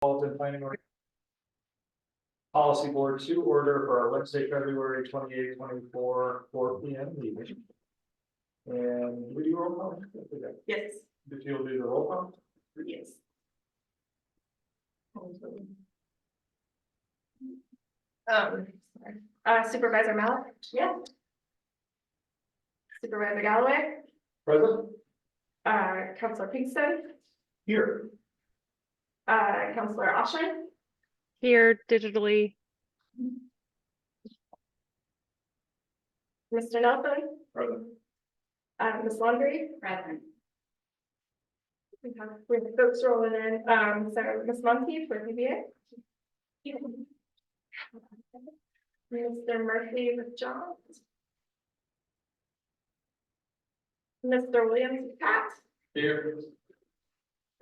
Metropolitan Planning Policy Board to order for our Wednesday, February 28, 24, 4 p.m. meeting. And will you roll call? Yes. If you'll do the roll call? Yes. Supervisor Malik? Yeah. Supervisor Galloway? Present? Councilor Pinkston? Here. Councilor Oshman? Here digitally. Mr. Nelson? Present. Ms. Laundrie? Present. We have folks rolling in, so Ms. Monteith for PBA? Mr. Murphy with John? Mr. Williams with Pat? Here.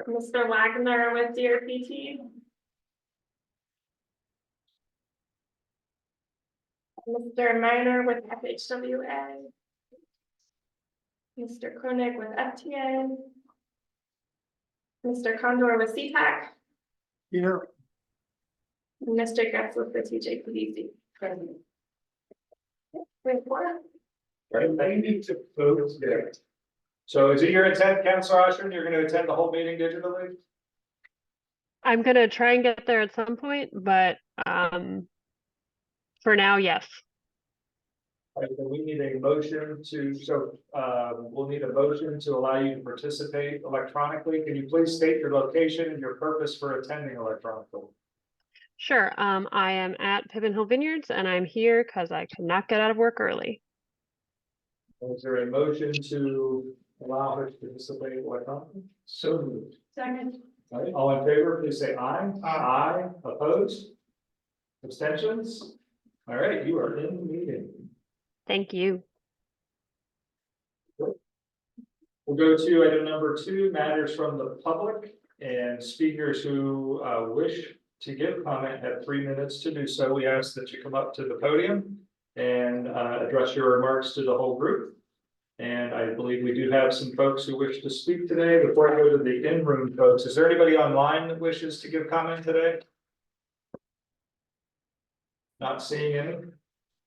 Mr. Wagner with DRPT? Mr. Minor with FHWA? Mr. Koenig with FTA? Mr. Condor with CTAC? Here. Mr. Getz with the TJPDC. Wait, what? Right, they need to vote there. So is it your intent, Councilor Oshman, you're going to attend the whole meeting digitally? I'm gonna try and get there at some point, but for now, yes. All right, then we need a motion to, we'll need a motion to allow you to participate electronically. Can you please state your location and your purpose for attending electronically? Sure. I am at Pippin Hill Vineyards and I'm here because I could not get out of work early. Is there a motion to allow her to participate electronically? So moved. Second. All right, all in favor, please say aye. Aye. Opposed? Abstentions? All right, you are in the meeting. Thank you. We'll go to item number 2, matters from the public, and speakers who wish to give comment have 3 minutes to do so. We ask that you come up to the podium and address your remarks to the whole group. And I believe we do have some folks who wish to speak today. Before I go to the in-room folks, is there anybody online that wishes to give comment today? Not seeing any?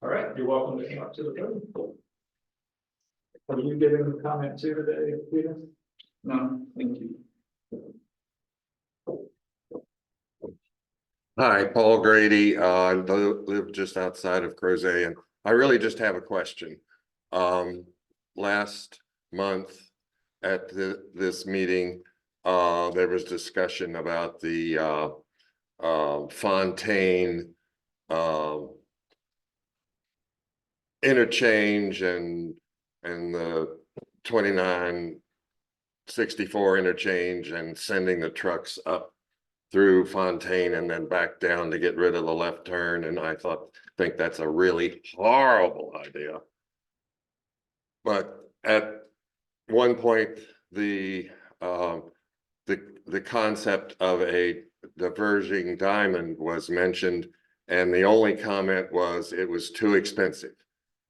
All right, you're welcome to come up to the podium. Are you giving a comment too today, Peter? No, thank you. Hi, Paul Grady. I live just outside of Crozet, and I really just have a question. Last month at this meeting, there was discussion about the Fontaine interchange and the 2964 interchange and sending the trucks up through Fontaine and then back down to get rid of the left turn. And I think that's a really horrible idea. But at one point, the concept of a diverging diamond was mentioned, and the only comment was it was too expensive.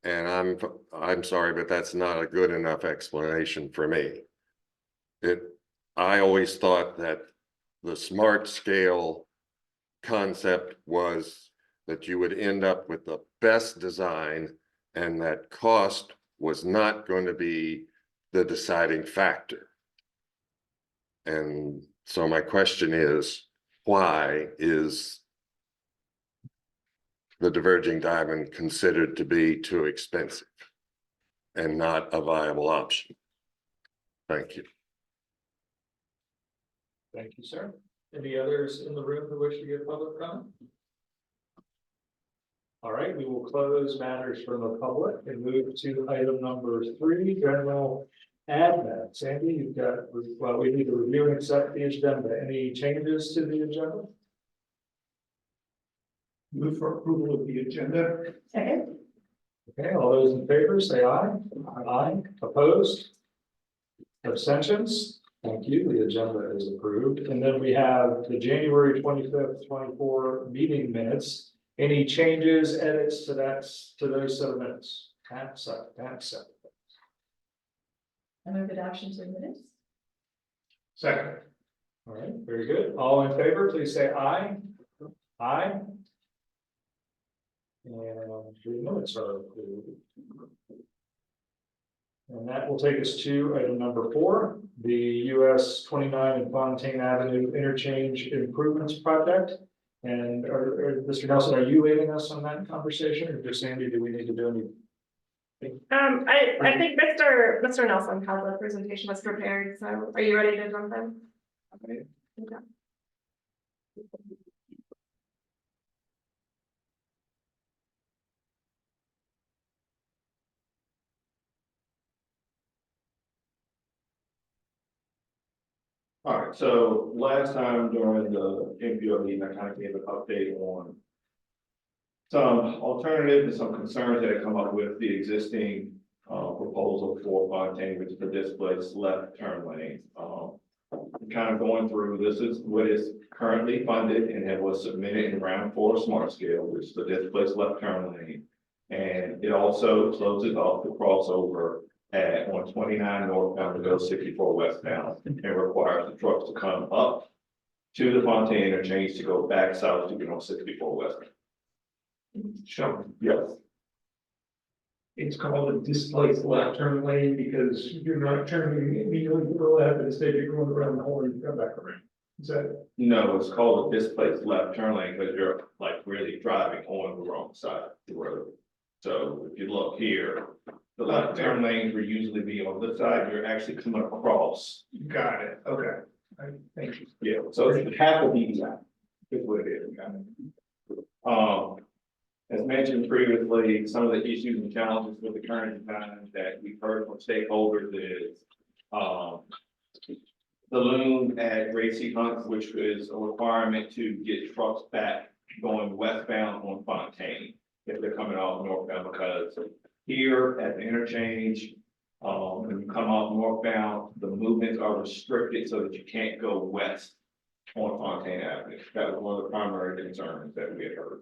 And I'm sorry, but that's not a good enough explanation for me. I always thought that the smart scale concept was that you would end up with the best design and that cost was not going to be the deciding factor. And so my question is, why is the diverging diamond considered to be too expensive and not a viable option? Thank you. Thank you, sir. Any others in the room who wish to give public comment? All right, we will close matters from the public and move to item number 3, general admin. Sandy, you've got, well, we need to review and accept the agenda. Any changes to the agenda? Move for approval of the agenda. Second. Okay, all those in favor say aye. Aye. Opposed? Abstentions? Thank you. The agenda is approved. And then we have the January 25th, 24 meeting minutes. Any changes, edits to those set of minutes? That's it. I move adoption to the minutes. Second. All right, very good. All in favor, please say aye. Aye. And 3 minutes are approved. And that will take us to item number 4, the US 29 and Fontaine Avenue Interchange Improvements Project. And Mr. Nelson, are you leading us on that conversation, or just Sandy, do we need to do anything? I think Mr. Nelson has a presentation was prepared, so are you ready to jump in? Okay. All right, so last time during the MPO meeting, I kind of gave an update on some alternatives and some concerns that had come up with the existing proposal for Fontaine, which is the displaced left turn lane. Kind of going through, this is what is currently funded and it was submitted in round 4 smart scale, which is the displaced left turn lane. And it also closes off the crossover on 29 northbound to go 64 westbound and requires the trucks to come up to the Fontaine interchange to go back south to get on 64 westbound. Sure. Yes. It's called a displaced left turn lane because you're not turning immediately to the left, instead you're going around the horn and come back around. Is that? No, it's called a displaced left turn lane because you're like really driving on the wrong side of the road. So if you look here, the left turn lanes will usually be on this side, you're actually coming across. Got it, okay. Thank you. Yeah, so it's half of DDI, is what it is. Got it. As mentioned previously, some of the issues and challenges with the current design that we've heard from stakeholders is the loom at Gracie Hunt, which is a requirement to get trucks back going westbound on Fontaine if they're coming off northbound, because here at the interchange, when you come off northbound, the movements are restricted so that you can't go west on Fontaine Avenue. That was one of the primary concerns that we had heard.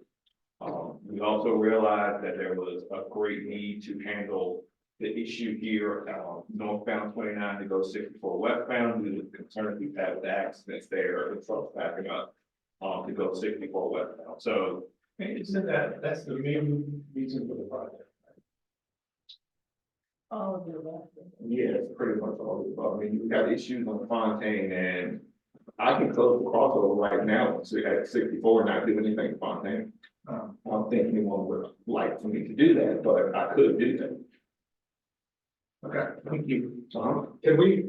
We also realized that there was a great need to handle the issue here, northbound 29 to go 64 westbound, due to the concerns we've had with the accidents there, the trucks backing up to go 64 westbound. So, Isn't that's the main reason for the project? Oh, yeah, it's pretty much all the problem. I mean, you've got issues on Fontaine, and I can close the crossover right now at 64 and not do anything to Fontaine. I don't think anyone would like for me to do that, but I could do that. Okay, thank you. Uh-huh.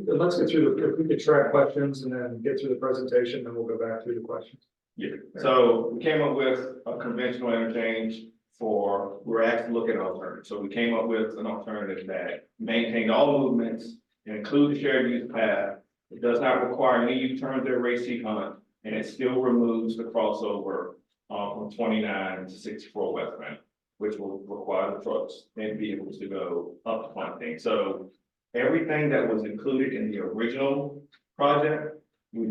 Let's get through if we could track questions and then get through the presentation, then we'll go back through the questions. Yeah, so we came up with a conventional interchange we're actually looking at alternatives. So we came up with an alternative that maintained all movements and include the shared use path. It does not require any U-turns at Racy Hunt, and it still removes the crossover from 29 to 64 westbound, which will require the trucks and vehicles to go up to Fontaine. So everything that was included in the original project, we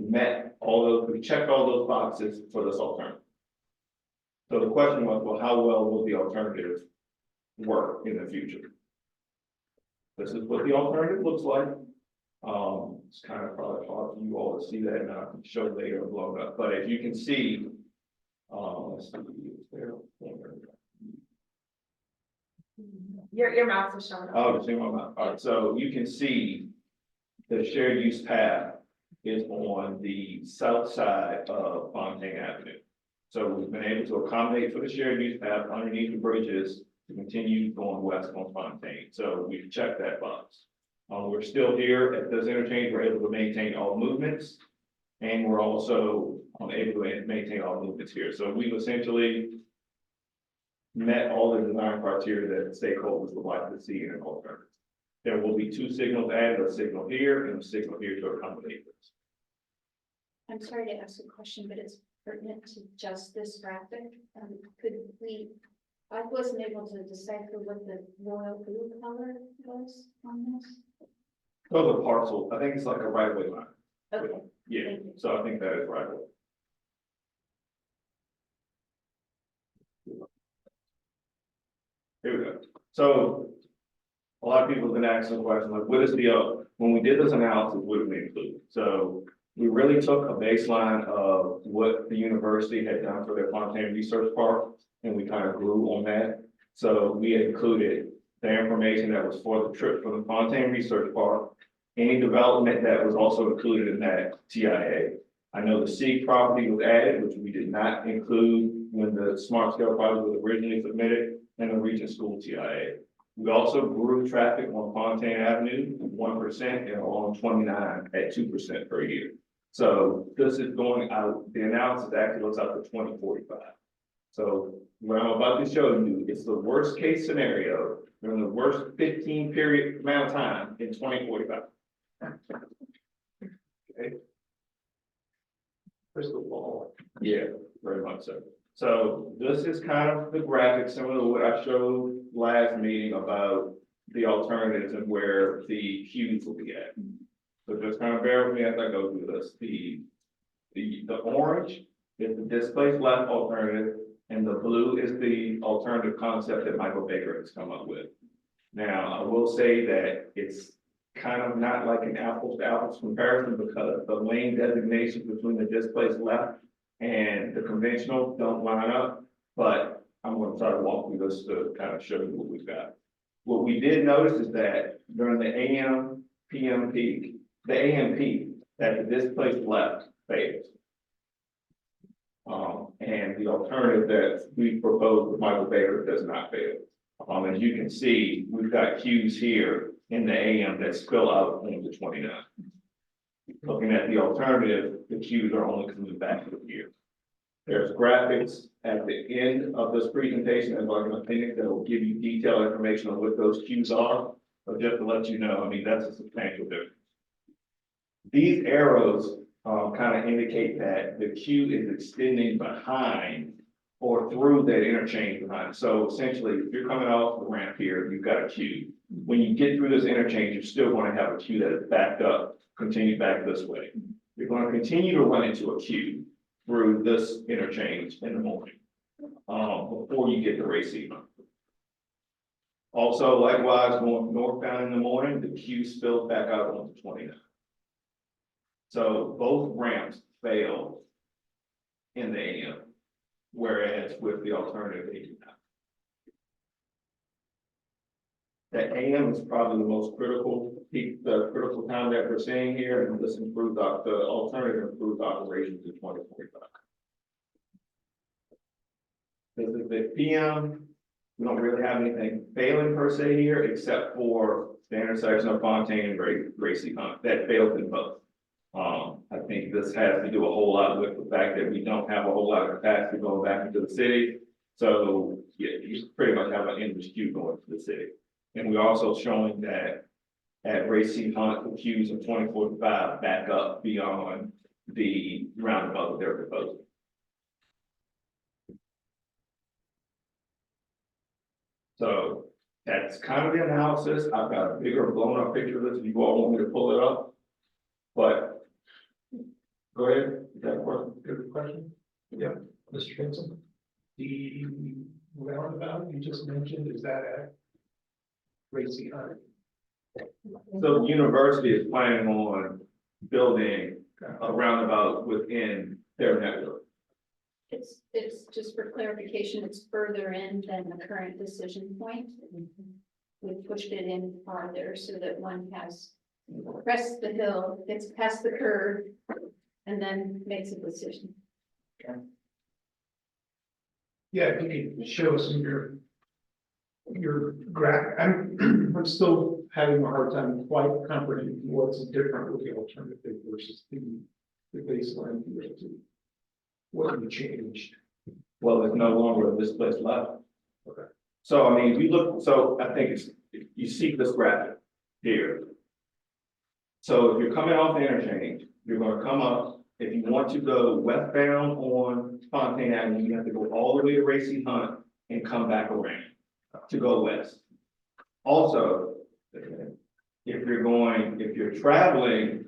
checked all those boxes for this alternative. So the question was, well, how well will the alternative work in the future? This is what the alternative looks like. It's kind of probably hard for you all to see that, and I can show later blown up, but as you can see, let's see, Your mouse is showing up. oh, see my mouth. All right, so you can see the shared use path is on the south side of Fontaine Avenue. So we've been able to accommodate for the shared use path underneath the bridges to continue going west on Fontaine. So we've checked that box. We're still here at this interchange. We're able to maintain all movements, and we're also able to maintain all movements here. So we've essentially met all the design criteria that stakeholders would like to see in an alternative. There will be 2 signals added, a signal here and a signal here to accommodate this. I'm sorry to ask a question, but it's pertinent to just this graphic. I wasn't able to decipher what the royal blue color was on this. So the parcel, I think it's like a right of way line. Okay. Yeah, Thank you. so I think that is right of way. Here we go. So a lot of people have been asking the question, like, what is the, when we did this analysis, what did we include? So we really took a baseline of what the university had done for their Fontaine Research Park, and we kind of grew on that. So we had included the information that was for the trip for the Fontaine Research Park, any development that was also included in that TIA. I know the C property was added, which we did not include when the smart scale project was originally submitted, and the region school TIA. We also grew traffic on Fontaine Avenue 1% and on 29 at 2% per year. So this is going out, the analysis actually looks out to 2045. So what I'm about to show you is the worst case scenario during the worst 15 period amount of time in 2045. Okay. Crystal ball. Yeah, very much so. So this is kind of the graphic similar to what I showed last meeting about the alternatives and where the queues will be at. So just kind of bear with me as I go through this. The orange is the displaced left alternative, and the blue is the alternative concept that Michael Baker has come up with. Now, I will say that it's kind of not like an apples to apples comparison because the lane designations between the displaced left and the conventional don't line up, but I'm going to try to walk through this to kind of show you what we've got. What we did notice is that during the AM, PM peak, the AM peak, that the displaced left fails. And the alternative that we proposed with Michael Baker does not fail. As you can see, we've got queues here in the AM that spill out into 29. Looking at the alternative, the queues are only coming back to here. There's graphics at the end of this presentation as I'm going to finish that will give you detailed information on what those queues are. But just to let you know, I mean, that's a substantial difference. These arrows kind of indicate that the queue is extending behind or through that interchange behind. So essentially, if you're coming off the ramp here, you've got a queue. When you get through this interchange, you're still going to have a queue that is backed up, continue back this way. You're going to continue to run into a queue through this interchange in the morning before you get to Racine. Also, likewise, going northbound in the morning, the queue spills back out onto 29. So both ramps fail in the AM, whereas with the alternative, they do not. The AM is probably the most critical peak, the critical time that we're seeing here, and this improves the alternative improves operations in 2045. This is the PM. We don't really have anything failing per se here, except for the intersection of Fontaine and Gracie Hunt that failed in both. I think this has to do a whole lot with the fact that we don't have a whole lot of capacity going back into the city. So yeah, you pretty much have an endless queue going to the city. And we're also showing that at Racine Hunt, the queues of 2045 back up beyond the roundabout that they're proposing. So that's kind of the analysis. I've got a bigger blown up picture of this if you all want me to pull it up. But go ahead. Is that a question? Good question. Yeah, Mr. Henson. The roundabout you just mentioned, is that at Racine Hunt? So the university is planning on building a roundabout within their network. It's just for clarification, it's further in than the current decision point. We pushed it in farther so that one has crest the hill, gets past the curve, and then makes a decision. Yeah, if you could show us in your graph. I'm still having a hard time quite comprehending what's different with the alternative versus the baseline. What have changed? Well, there's no longer a displaced left. Okay. So, I mean, if you look, so I think it's, you see this graphic here. So if you're coming off the interchange, you're going to come up. If you want to go westbound on Fontaine Avenue, you have to go all the way to Racine Hunt and come back around to go west. Also, if you're traveling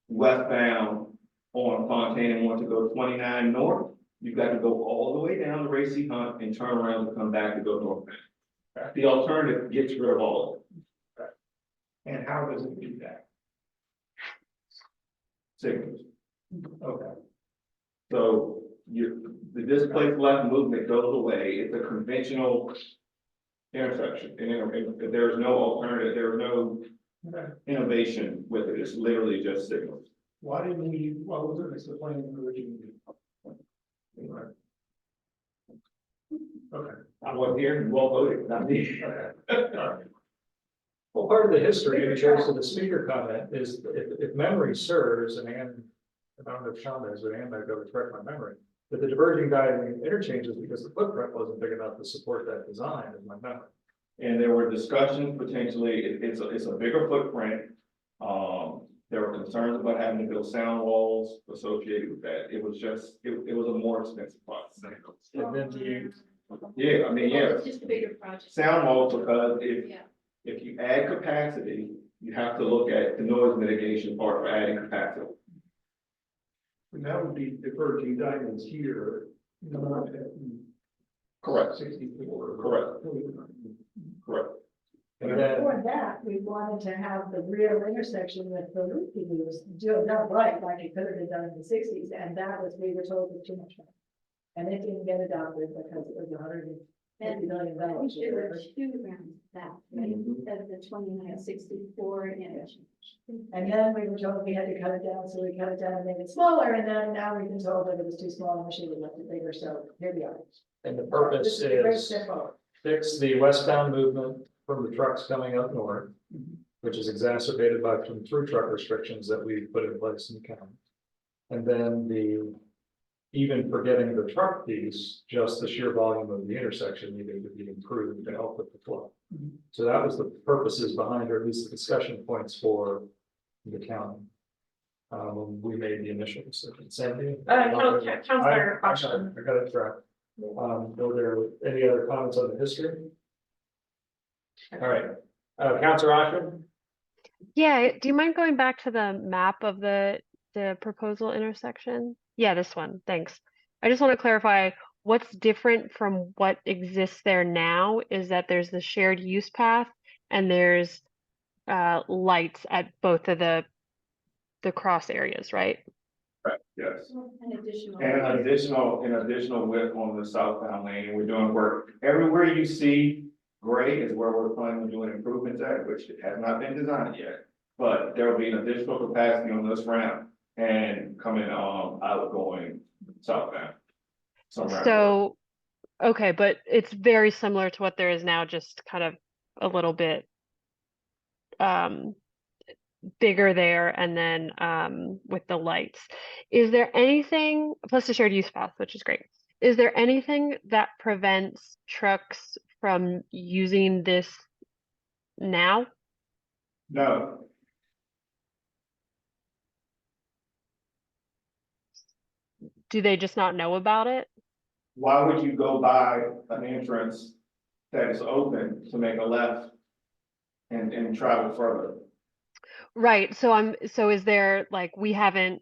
westbound on Fontaine and want to go 29 north, you've got to go all the way down to Racine Hunt and turn around and come back to go northbound. The alternative gets rid of all of it. And how does it do that? signals. Okay. So the displaced left movement goes away. It's a conventional intersection. And there's no alternative, there's no innovation with it. It's literally just signals. Why wasn't the plan originally? Okay. I wasn't here, well voted, not me. Well, part of the history, in terms of the speaker comment, is if memory serves, and Ann, I don't know if Sean knows, but Ann might be able to correct my memory, that the diverging diving interchanges because the footprint wasn't big enough to support that design, is my memory. And there were discussions potentially, it's a bigger footprint. There were concerns about having to build sound walls associated with that. It was just, it was a more expensive process. And then you, Yeah, I mean, yeah, It's just a bigger project. sound walls, because Yeah. if you add capacity, you have to look at the noise mitigation part for adding capacity. And that would be diverging diamonds here, not at Correct, 64. correct, correct. and then, Before that, we wanted to have the rear intersection with the loop was done right, like it could have been done in the sixties, and that was, we were told was too much money. And it didn't get adopted because it was $150 million. There were two rounds of that, right, instead of the 2964 inch. And then we were told we had to cut it down, so we cut it down and made it smaller, and then now we've been told that it was too small and we should have left it bigger, so here we are. and the purpose This is a great is step forward. fix the westbound movement from the trucks coming up north, which is exacerbated by some through truck restrictions that we put in place in the county. And then even forgetting the truck piece, just the sheer volume of the intersection needed to be improved to help with the flow. So that was the purposes behind, or at least the discussion points for the county. When we made the initial decision. Sandy? Counselor I Austin. got it correct. Were there any other comments on the history? All right, Counselor Ashton? Yeah, do you mind going back to the map of the proposal intersection? Yeah, this one, thanks. I just want to clarify, what's different from what exists there now is that there's the shared use path and there's lights at both of the cross areas, right? Correct, yes. An additional. And additional width on the southbound lane, and we're doing work. Everywhere you see gray is where we're planning on doing improvements at, which has not been designed yet. But there will be an additional capacity on this ramp and coming outgoing southbound. somewhere. So, okay, but it's very similar to what there is now, just kind of a little bit bigger there, and then with the lights. Is there anything, plus the shared use path, which is great. Is there anything that prevents trucks from using this now? No, Do they just not know about it? why would you go by an entrance that is open to make a left and travel further? Right, so is there, like, we haven't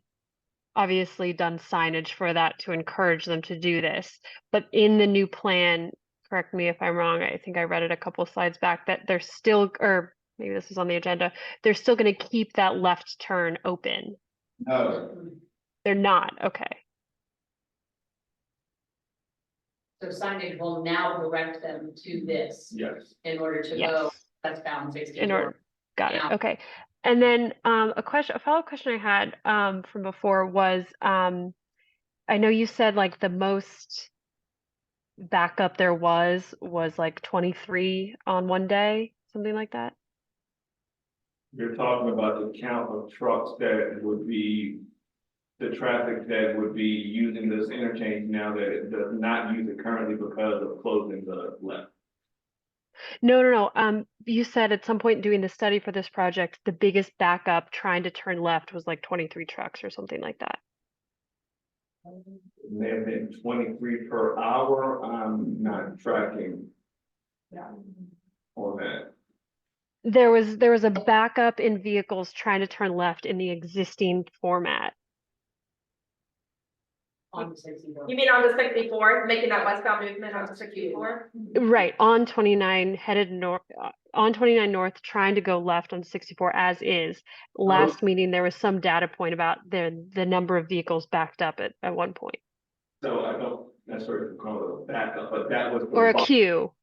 obviously done signage for that to encourage them to do this, but in the new plan, correct me if I'm wrong, I think I read it a couple slides back, that they're still, or maybe this is on the agenda, they're still gonna keep that left turn open. No, They're not, okay. So signage will now direct them to this yes. in order to Yes. go westbound In 64. order, got it, Yeah. okay. And then a follow-up question I had from before was, I know you said like the most backup there was like 23 on one day, something like that? You're talking about the count of trucks that would be, the traffic that would be using this interchange now that it does not use it currently because of closing the left. No. You said at some point doing the study for this project, the biggest backup trying to turn left was like 23 trucks or something like that. It may have been 23 per hour. I'm not tracking on that. There was a backup in vehicles trying to turn left in the existing format. On the 64. You mean on the 64, making that westbound movement on the 64? Right, on 29 headed north, on 29 north, trying to go left on 64 as is. Last meeting, there was some data point about the number of vehicles backed up at one point. So I don't necessarily call it a backup, but that was. the Or a queue.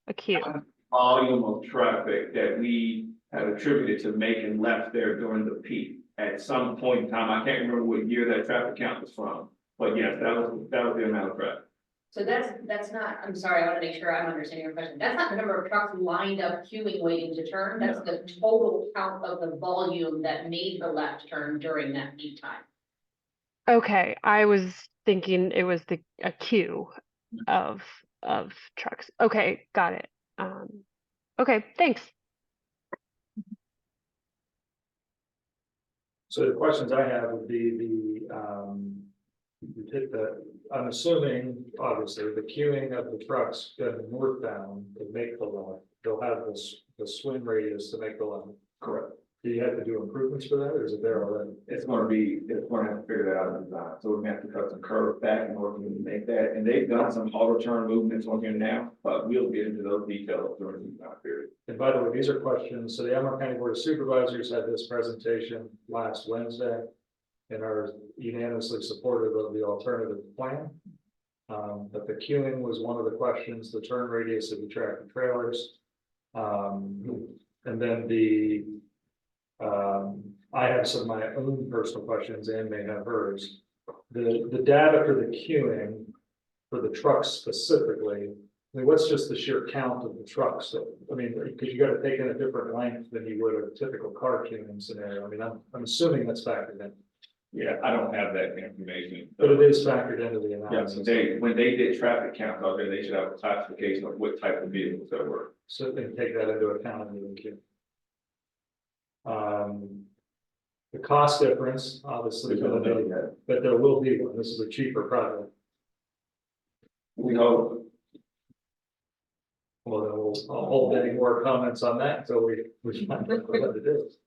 volume of traffic that we have attributed to making left there during the peak. At some point in time, I can't remember what year that traffic count was from, but yes, that was the amount of traffic. So that's not, I'm sorry, I want to make sure I'm understanding your question. That's not the number of trucks lined up queuing waiting to turn. That's the total count of the volume that made the left turn during that peak time. Okay, I was thinking it was a queue of trucks. Okay, got it. Okay, thanks. So the questions I have would be I'm assuming, obviously, the queuing of the trucks going northbound to make the left, they'll have the swim radius to make the left. Correct. Do you have to do improvements for that, or is it there already? It's gonna have to figure that out in design, so we're gonna have to cut some curves back in order to make that, and they've done some auto turn movements on here now, but we'll get into those details during the design period. And by the way, these are questions, so the Albemarle County Board of Supervisors had this presentation last Wednesday and are unanimously supportive of the alternative plan. But the queuing was one of the questions, the turn radius of the tractor trailers. And then I have some of my own personal questions and may have hers. The data for the queuing for the trucks specifically, I mean, what's just the sheer count of the trucks? So, I mean, because you got to take in a different length than you would a typical car queuing scenario. I mean, I'm assuming that's factored in. Yeah, I don't have that information. But it is factored into the Yeah, analysis. so when they did traffic counts out there, they should have a classification of what type of vehicles there were. So they take that into account in the queue. The cost difference, obviously, There's no doubt that. but there will be one. This is a cheaper product. We hope. Well, then I'll hold any more comments on that until we find out what it is.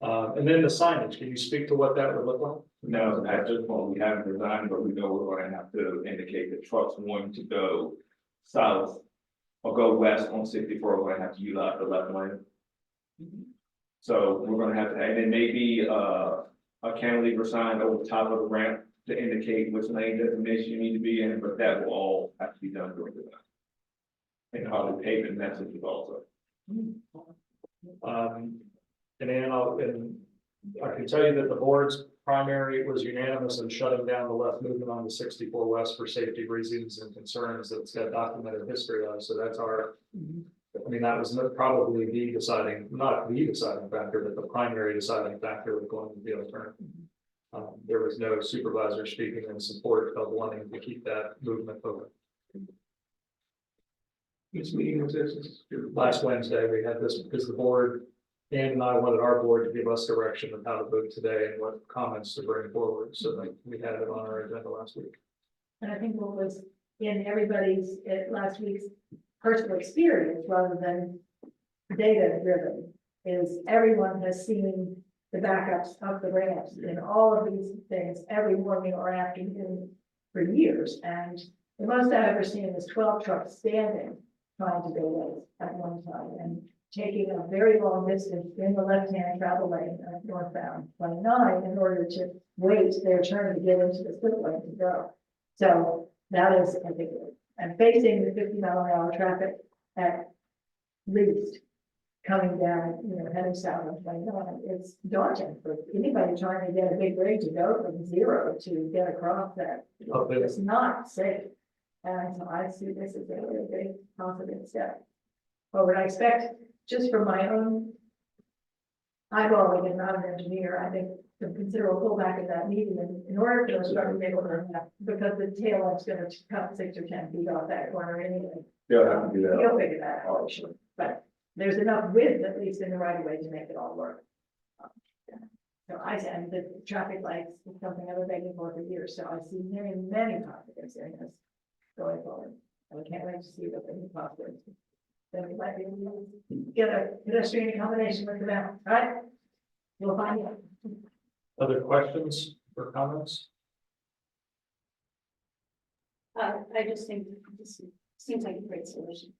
And then the signage, can you speak to what that would look like? No, at this point, we haven't designed, but we know we're gonna have to indicate that trucks wanting to go south or go west on 64, we're gonna have to utilize the left lane. So we're gonna have to, and then maybe a cantilever sign over the top of the ramp to indicate which lane designation you need to be in, but that will all have to be done during the night. And probably pavement messages also. And I can tell you that the board's primary was unanimous in shutting down the left movement on the 64 west for safety reasons and concerns that it's got documented history of. So that's I mean, that was probably not the deciding factor, but the primary deciding factor of going to the alternative. There was no supervisor speaking in support of wanting to keep that movement open. This meeting was this. Last Wednesday, we had this because the board, Ann and I wanted our board to give us direction on how to vote today and what comments to bring forward. So like we had it on our agenda last week. And I think what was in everybody's last week's personal experience rather than data driven is everyone has seen the backups of the ramps in all of these things every morning or afternoon for years. And the most I've ever seen is 12 trucks standing trying to go left at one time and taking a very long distance in the left-hand travel lane of northbound 29 in order to wait their turn to get into the split lane to go. So that is, I think, and facing the 50-mile-an-hour traffic at least coming down, heading south on 29, it's daunting for anybody trying to get a big rig to go from 0 to get across that. It's not safe. And so I see this as a really big positive step. But what I expect, just from my own eyeballing and not an engineer, I think the considerable pullback of that median in order for those trucks to be able to have, because the tail end's going to cut 6 or 10 feet off that corner anyway. They'll have to do that. You'll figure that out, sure. But there's enough width, at least in the right of way, to make it all work. So and the traffic lights is something I've been begging for years. So I see many, many positives in this going forward. And we can't wait to see what the new positives. Then we might be able to get a pedestrian accommodation with them out, right? We'll find out. Other questions or comments? I just think this seems like a great solution.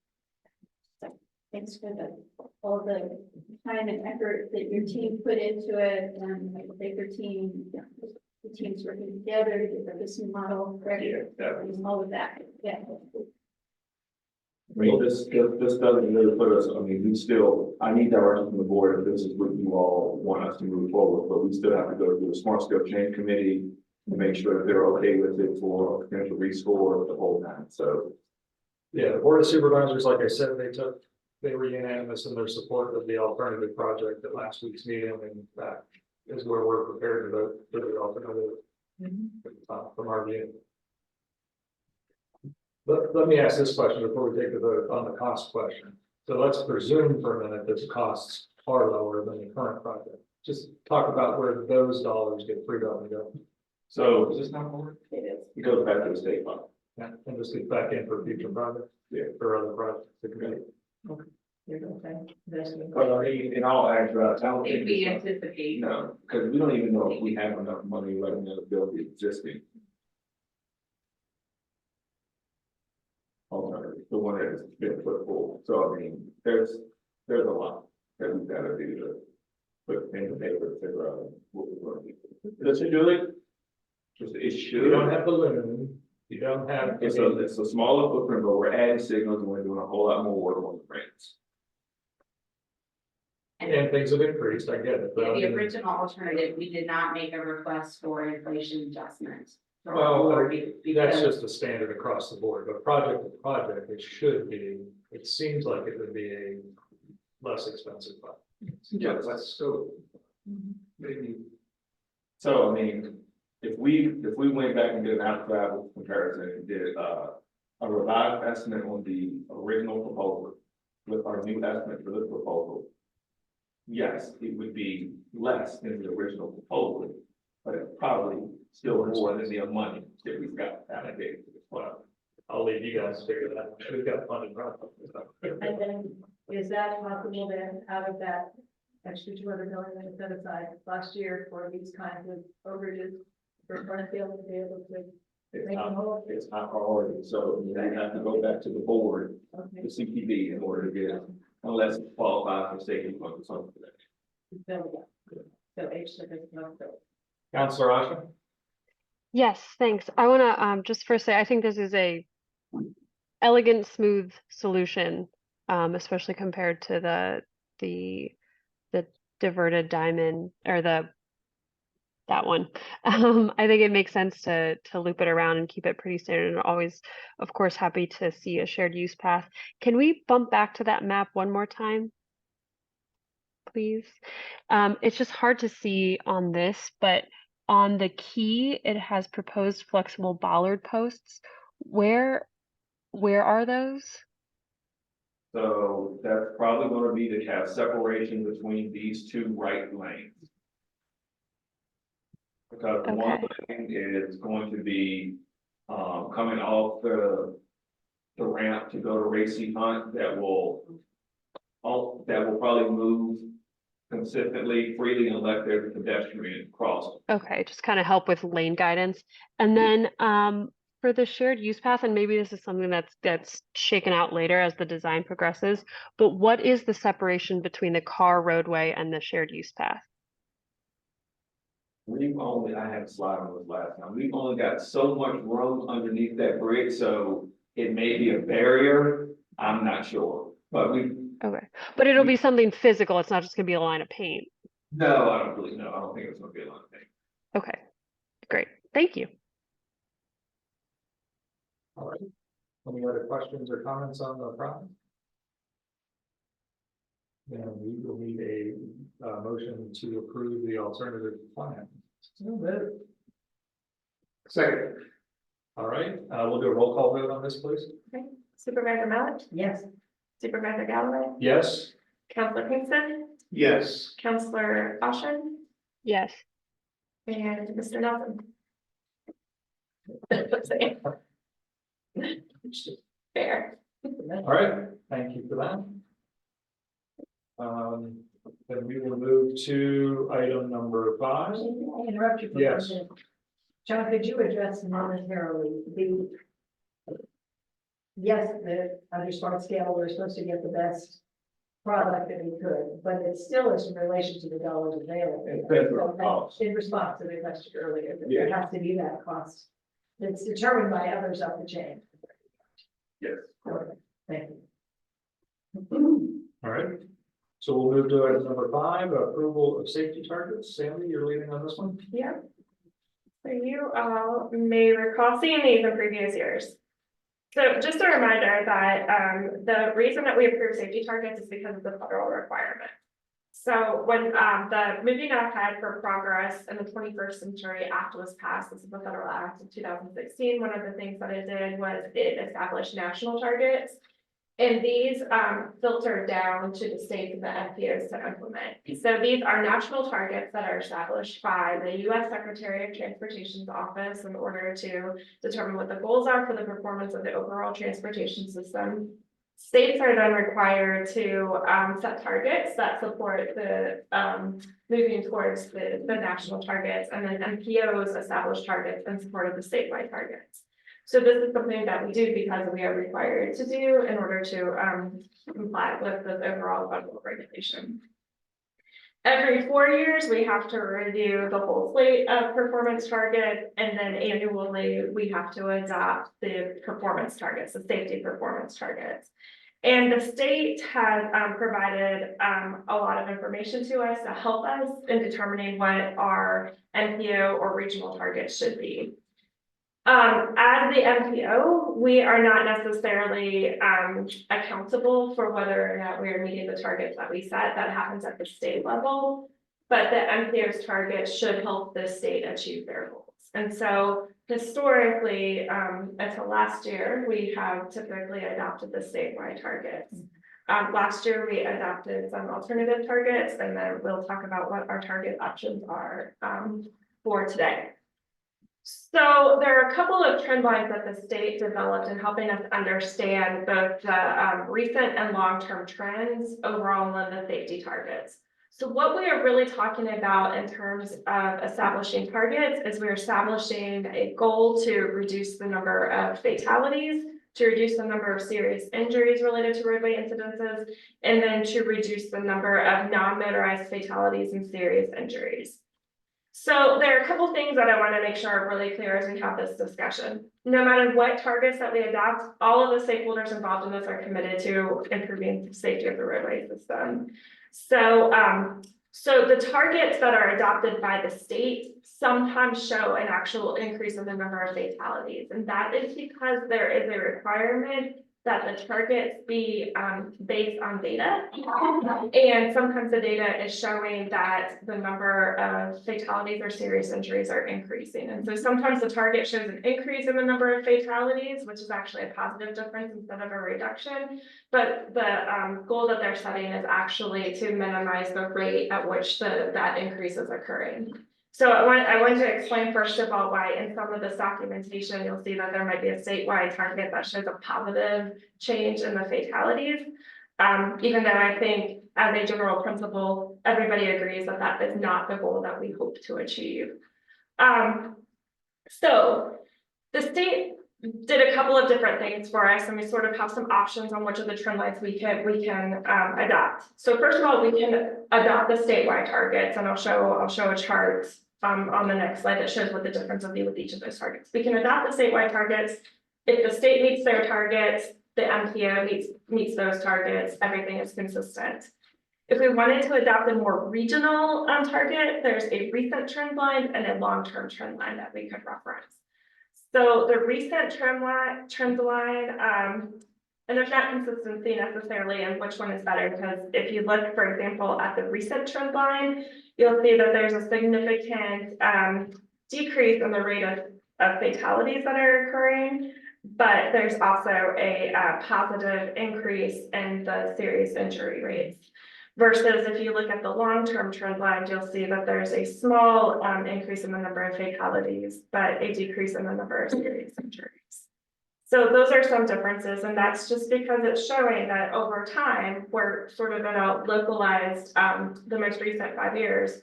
So, thanks for all the time and effort that your team put into it, and the bigger team, the teams working together to get this new model ready, and all of that, yeah. I mean, this doesn't really put us, I mean, I need direction from the board if this is what you all want us to move forward, but we still have to go through the smart scale change committee to make sure that they're okay with it for potential rescore the whole time, so. Yeah, the board of supervisors, like I said, they were unanimous in their support of the alternative project at last week's meeting, and that is where we're prepared to vote for the alternative from our view. Let me ask this question before we take the vote on the cost question. So let's presume for a minute that the costs are lower than the current project. Just talk about where those dollars get freed up and go. So is this not forward? It is. It goes back to the state fund. Yeah, and just get back in for future projects, for other projects. that could be- Okay. Investment. But I mean, in all actuality, I don't If think. we it's- anticipate. No, because we don't even know if we have enough money right now to build the existing. Alternative, the one that has been put forward. So I mean, there's a lot that we've got to do to put in the paper to figure out what we're going to do. Does it do it? Just it should. You don't have the loom, you don't have. It's a smaller footprint, but we're adding signals and we're doing a whole lot more work on the brains. And things have increased, I get it. but I The mean- original alternative, we did not make a request for inflation adjustment. Well, Be- that's because- just a standard across the board, but project to project, it should be, it seems like it would be a less expensive project. Yeah, that's so. Maybe. So I mean, if we went back and did an outside comparison and did a revised estimate on the original proposal with our new estimate for this proposal. Yes, it would be less than the original proposal, but it's probably still more than the money that we've got allocated to this project. I'll leave you guys to figure that out. We've got funded projects. And then, is that possible then, out of that extra 200 million that was set aside last year for these kinds of overages, for Frontier to be able to It's make them not, whole? it's not priority, so you have to go back to the board, Okay. the CPD, in order to get it, unless it qualifies for state fund or something like that. So H is not built. Counselor Asha? Yes, thanks. I want to just first say I think this is a elegant, smooth solution, especially compared to the diverted diamond or that one. I think it makes sense to loop it around and keep it pretty standard. And always, of course, happy to see a shared use path. Can we bump back to that map one more time, please? It's just hard to see on this, but on the key, it has proposed flexible bollard posts. Where are those? So that's probably gonna be to have separation between these two right lanes. Because one lane is going to be, coming off the ramp to go to Racy Hunt that will probably move consistently, freely unless there's a pedestrian crossing. Okay, just kind of help with lane guidance. And then for the shared use path, and maybe this is something that's shaken out later as the design progresses, but what is the separation between the car roadway and the shared use path? I had a slide on this last time, we've only got so much room underneath that bridge, so it may be a barrier, I'm not sure, but Okay, but it'll be something physical. It's not just gonna be a line of paint. no, I don't really know, I don't think it's gonna be a lot of things. Okay, great. Thank you. All right. Any other questions or comments on the project? Then we will need a motion to approve the alternative plan. Second. All right, we'll do a roll call vote on this, please. Supervisor Mallett, Yes. Supervisor Galloway, Yes. Counselor Kingston, Yes. Counselor Ashen, Yes. and Mr. Nelson. Fair. All right, thank you for that. Then we will move to item number 5. I interrupt you for a Yes. minute. John, could you address momentarily the yes, under smart scale, we're supposed to get the best product that we could, but it still is in relation to the dollars available. It depends on the cost. In response to the question earlier, that there has to be that cost that's determined by others up the chain. Yes. Okay, thank you. All right. So we'll move to item number 5, approval of safety targets. Sammy, you're leading on this one. Yeah. So you all may recall seeing these in previous years. So just a reminder that the reason that we approve safety targets is because of the federal requirement. So when the Moving Ahead for Progress in the 21st Century Act was passed, this is the federal act of 2016, one of the things that it did was it established national targets. And these filter down to the states and the MPOs to implement. So these are national targets that are established by the U.S. Secretary of Transportation's office in order to determine what the goals are for the performance of the overall transportation system. States are then required to set targets that support the moving towards the national targets, and then MPOs establish targets in support of the statewide targets. So this is something that we do because we are required to do in order to comply with the overall federal regulation. Every 4 years, we have to review the whole slate of performance targets, and then annually, we have to adopt the performance targets, the safety performance targets. And the state has provided a lot of information to us to help us in determining what our MPO or regional targets should be. As the MPO, we are not necessarily accountable for whether or not we are meeting the targets that we set. That happens at the state level, but the MPO's targets should help the state achieve their goals. And so historically, until last year, we have typically adopted the statewide targets. Last year, we adopted some alternative targets, and then we'll talk about what our target options are for today. So there are a couple of trend lines that the state developed in helping us understand both the recent and long-term trends overall in the safety targets. So what we are really talking about in terms of establishing targets is we're establishing a goal to reduce the number of fatalities, to reduce the number of serious injuries related to roadway incidences, and then to reduce the number of non-motorized fatalities and serious injuries. So there are a couple things that I want to make sure are really clear as we have this discussion. No matter what targets that we adopt, all of the stakeholders involved in this are committed to improving the safety of the roadway system. So, so the targets that are adopted by the state sometimes show an actual increase in the number of fatalities. And that is because there is a requirement that the targets be based on data. And sometimes the data is showing that the number of fatalities or serious injuries are increasing. And so sometimes the target shows an increase in the number of fatalities, which is actually a positive difference instead of a reduction. But the goal that they're setting is actually to minimize the rate at which that increase is occurring. So I want to explain first of all why in some of this documentation, you'll see that there might be a statewide target that shows a positive change in the fatalities. Even though I think as a general principle, everybody agrees that that is not the goal that we hope to achieve. So the state did a couple of different things for us, and we sort of have some options on which of the trend lines we can adopt. So first of all, we can adopt the statewide targets, and I'll show a chart on the next slide that shows what the difference will be with each of those targets. We can adopt the statewide targets. If the state meets their targets, the MPO meets those targets, everything is consistent. If we wanted to adopt a more regional target, there's a recent trend line and a long-term trend line that we could reference. So the recent trend line, and there's not consistency necessarily in which one is better, because if you look, for example, at the recent trend line, you'll see that there's a significant decrease in the rate of fatalities that are occurring, but there's also a positive increase in the serious injury rates. Versus if you look at the long-term trend line, you'll see that there's a small increase in the number of fatalities, but a decrease in the number of serious injuries. So those are some differences, and that's just because it's showing that over time, we're sort of in a localized, the most recent 5 years,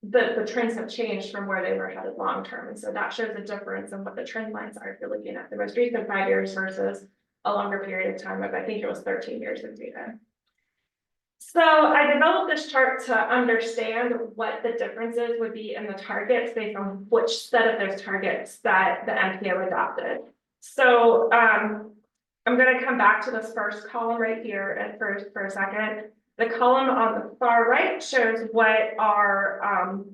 the trends have changed from where they were headed long-term. And so that shows a difference in what the trend lines are if you're looking at the most recent 5 years versus a longer period of time of, I think it was 13 years of data. So I developed this chart to understand what the differences would be in the targets based on which set of those targets that the MPO adopted. So I'm going to come back to this first column right here and for a second. The column on the far right shows what our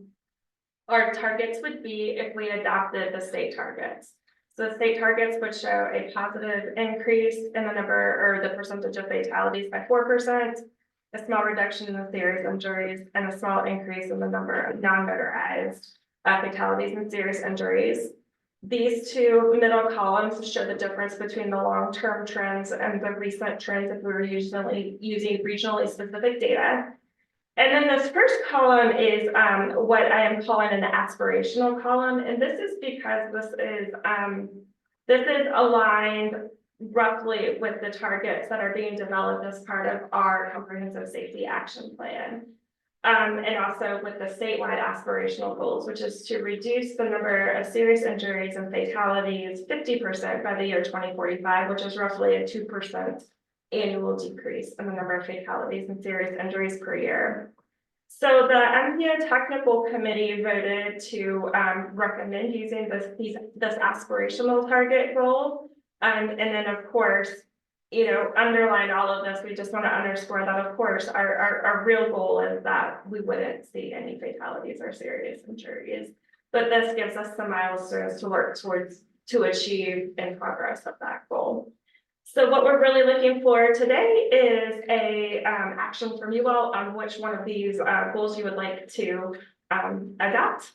targets would be if we adopted the state targets. So the state targets would show a positive increase in the number or the percentage of fatalities by 4%, a small reduction in the serious injuries, and a small increase in the number of non-motorized fatalities and serious injuries. These two middle columns show the difference between the long-term trends and the recent trends if we were usually using regionally specific data. And then this first column is what I am calling an aspirational column. And this is because this is aligned roughly with the targets that are being developed as part of our comprehensive safety action plan. And also with the statewide aspirational goals, which is to reduce the number of serious injuries and fatalities 50% by the year 2045, which is roughly a 2% annual decrease in the number of fatalities and serious injuries per year. So the MPO technical committee voted to recommend using this aspirational target goal. And then of course, underline all of this, we just want to underscore that of course, our real goal is that we wouldn't see any fatalities or serious injuries. But this gives us some milestones to work towards to achieve in progress of that goal. So what we're really looking for today is a action from you all on which one of these goals you would like to adopt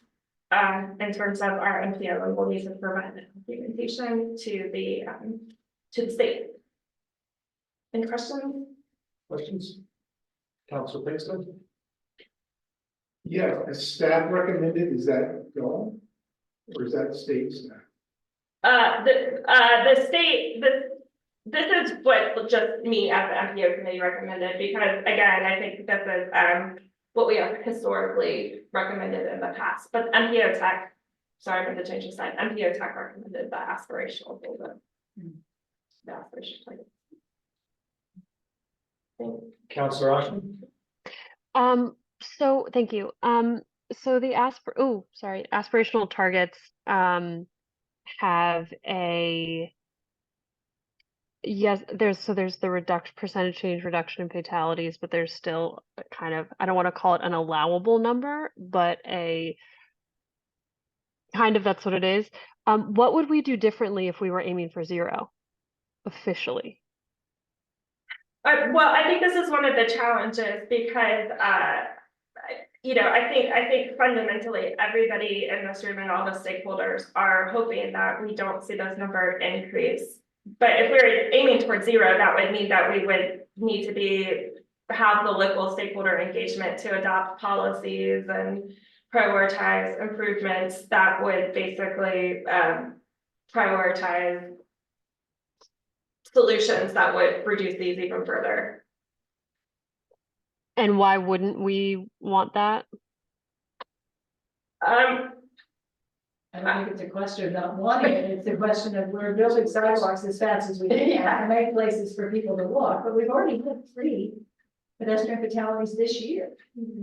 in terms of our MPO, and we'll need to provide the documentation to the state. Any questions? Questions? Council Pinkston? Yeah, as staff recommended, is that gone? Or is that state staff? The state, this is what just me as the MPO committee recommended, because again, I think this is what we have historically recommended in the past, but MPO Tech, sorry for the change of side, MPO Tech recommended the aspirational goal, the aspirational target. Councilor Ashman? So thank you. So the aspirational targets have a there's the percentage change reduction in fatalities, but there's still a kind of, I don't want to call it an allowable number, but a kind of, that's what it is. What would we do differently if we were aiming for 0 officially? Well, I think this is one of the challenges because, I think fundamentally everybody in this room and all the stakeholders are hoping that we don't see this number increase. But if we're aiming towards 0, that would mean that we would need to have the local stakeholder engagement to adopt policies and prioritize improvements that would basically prioritize solutions that would reduce these even further. And why wouldn't we want that? I don't think it's a question of not wanting it, it's a question of we're building sidewalks as fast as we can to make places for people to walk, but we've already had 3 pedestrian fatalities this year.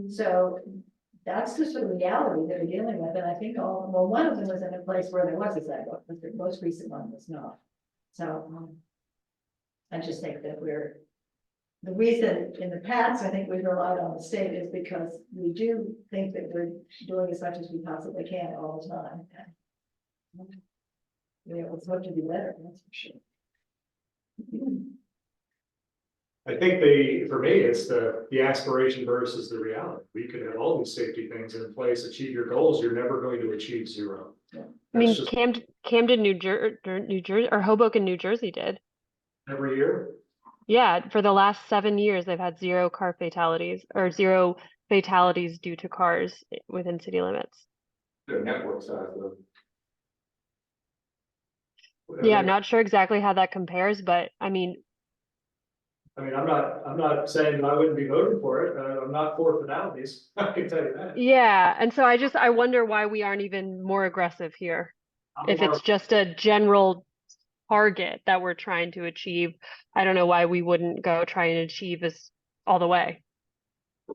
So that's just the reality that we're dealing with, and I think one of them was in a place where there was a sidewalk, but the most recent one was not. So I just think that the reason in the past, I think we've relied on the state is because we do think that we're doing as much as we possibly can all the time. It's hard to do better, that's for sure. I think for me, it's the aspiration versus the reality. We could have all these safety things in place, achieve your goals, you're never going to achieve 0. I mean, Camden, New Jersey, or Hoboken, New Jersey did. Every year? Yeah, for the last 7 years, they've had 0 car fatalities or 0 fatalities due to cars within city limits. The network size though. Yeah, I'm not sure exactly how that compares, but I mean, I mean, I'm not saying that I wouldn't be voting for it, I'm not for finalities, I can tell you that. Yeah, and so I wonder why we aren't even more aggressive here. If it's Albemarle- just a general target that we're trying to achieve, I don't know why we wouldn't go try and achieve this all the way. I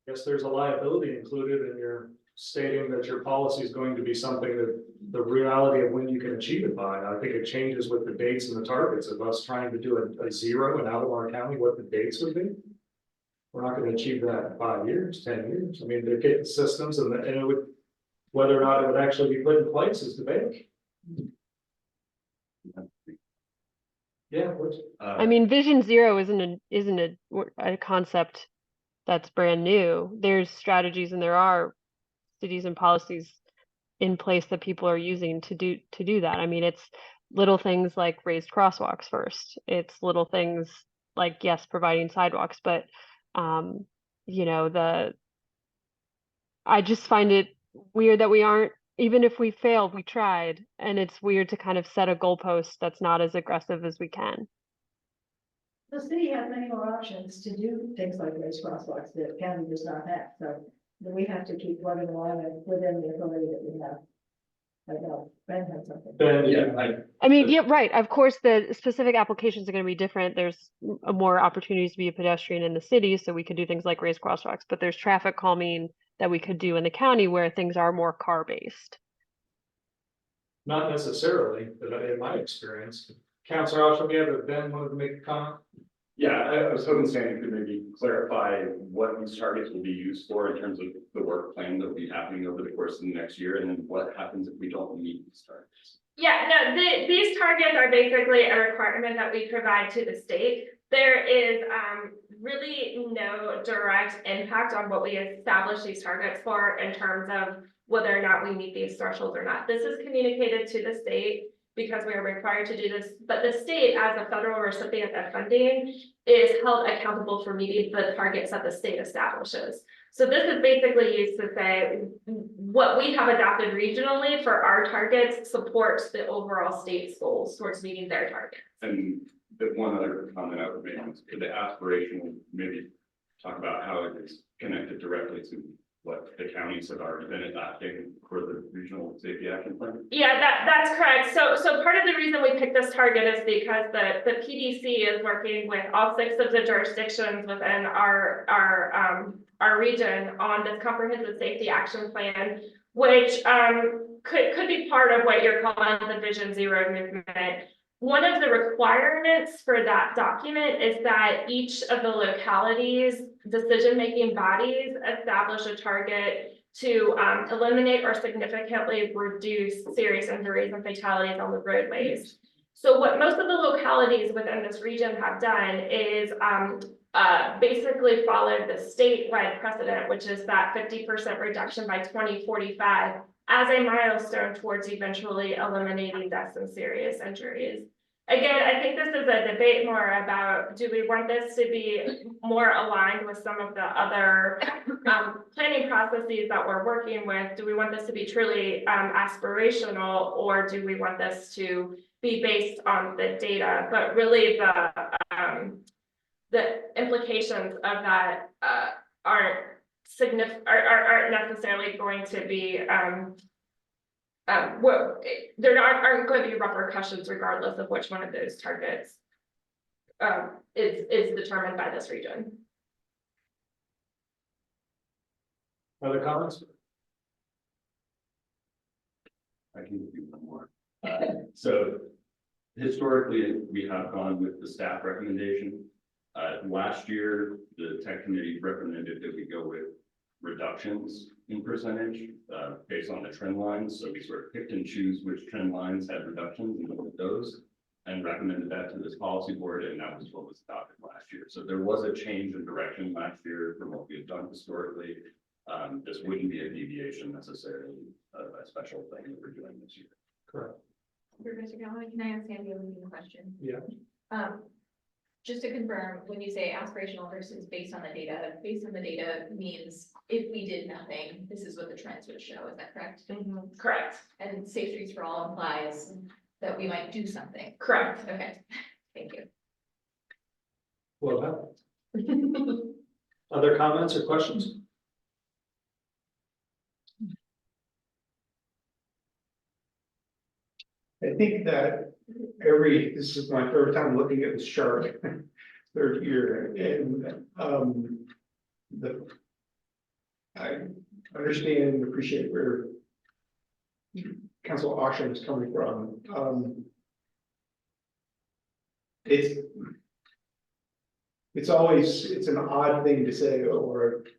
guess there's a liability included in your stating that your policy is going to be something that the reality of when you can achieve it by. I think it changes with the dates and the targets of us trying to do a zero in Albemarle County, what the dates would be. We're not going to achieve that in 5 years, 10 years. I mean, they're getting systems and it would, whether or not it would actually be put in place is debatable. Yeah, which, I mean, Vision Zero isn't a concept that's brand new. There's strategies and there are cities and policies in place that people are using to do that. I mean, it's little things like raised crosswalks first. It's little things like, yes, providing sidewalks, but you know, I just find it weird that we aren't, even if we failed, we tried, and it's weird to kind of set a goalpost that's not as aggressive as we can. The city has many more options to do things like raise crosswalks that county does not have, so we have to keep plugging along and within the authority that we have. I know, Ben had something. Ben, I mean, yeah, right. Of course, the specific applications are going to be different. There's more opportunities to be a pedestrian in the city, so we could do things like raise crosswalks, but there's traffic calming that we could do in the county where things are more car-based. not necessarily, but in my experience. Counselor Osham, you have Ben wanted to make a comment? Yeah, I was hoping Sandy could maybe clarify what these targets will be used for in terms of the work plan that will be happening over the course of the next year, and then what happens if we don't meet these targets. Yeah, no, these targets are basically a requirement that we provide to the state. There is really no direct impact on what we establish these targets for in terms of whether or not we meet these thresholds or not. This is communicated to the state because we are required to do this, but the state, as a federal recipient of funding, is held accountable for meeting the targets that the state establishes. So this is basically used to say what we have adopted regionally for our targets supports the overall state's goals towards meeting their targets. And the one other comment I would make is for the aspirational, maybe talk about how it is connected directly to what the counties have already been adopting for the regional safety action plan. Yeah, that's correct. So part of the reason we picked this target is because the PDC is working with all 6 of the jurisdictions within our region on this comprehensive safety action plan, which could be part of what you're calling the Vision Zero movement. One of the requirements for that document is that each of the localities' decision-making bodies establish a target to eliminate or significantly reduce serious injuries and fatalities on the roadways. So what most of the localities within this region have done is basically followed the statewide precedent, which is that 50% reduction by 2045 as a milestone towards eventually eliminating deaths and serious injuries. Again, I think this is a debate more about, do we want this to be more aligned with some of the other planning processes that we're working with? Do we want this to be truly aspirational, or do we want this to be based on the data? But really the implications of that aren't necessarily going to be there aren't going to be repercussions regardless of which one of those targets is determined by this region. Other comments? I can give you one more. So historically, we have gone with the staff recommendation. Last year, the tech committee recommended that we go with reductions in percentage based on the trend lines. So we sort of picked and choose which trend lines had reductions and looked at those and recommended that to this policy board, and that was what was adopted last year. So there was a change in direction last year from what we had done historically. This wouldn't be a deviation necessarily of a special thing that we're doing this year. Correct. Mr. Callahan, can I ask Sandy a question? Yeah. Just to confirm, when you say aspirational versus based on the data means if we did nothing, this is what the trends would show, is that correct? Correct. And Safe Streets for All implies that we might do something. Correct. Okay, thank you. Well done. Other comments or questions? I think that this is my third time looking at this chart, third year, and, I understand and appreciate where Council Osham is coming from. It's always, it's an odd thing to say, oh,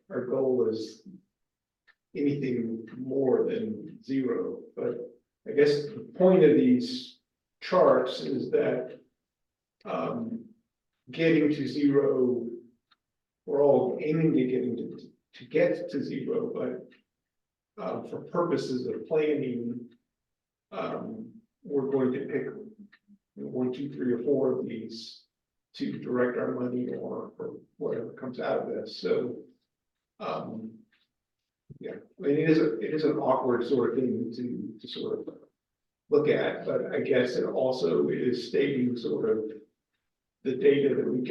our goal is anything more than zero, but I guess the point of these charts is that getting to zero, we're all aiming to get to zero, but for purposes of planning, we're going to pick 1, 2, 3, or 4 of these to direct our money or whatever comes out of this. So, yeah, I mean, it is an awkward sort of thing to sort of look at, but I guess it also is stating sort of the data that we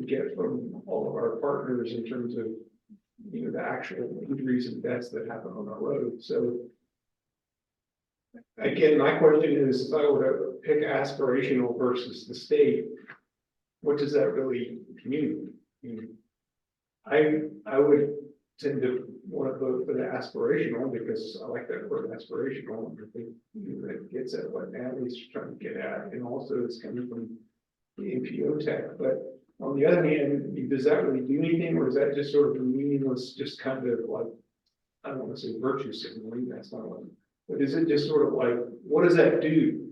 get from all of our partners in terms of, you know, the actual injuries and deaths that happen on our road. So again, my question is, if I were to pick aspirational versus the state, what does that really mean? I would tend to want to vote for the aspirational because I like that word aspirational. I think, you know, that gets at what Natalie's trying to get at, and also it's coming from the MPO tech. But on the other hand, does that really do anything, or is that just sort of a meaningless, just kind of like, I don't want to say virtue signaling, that's not what, but is it just sort of like, what does that do?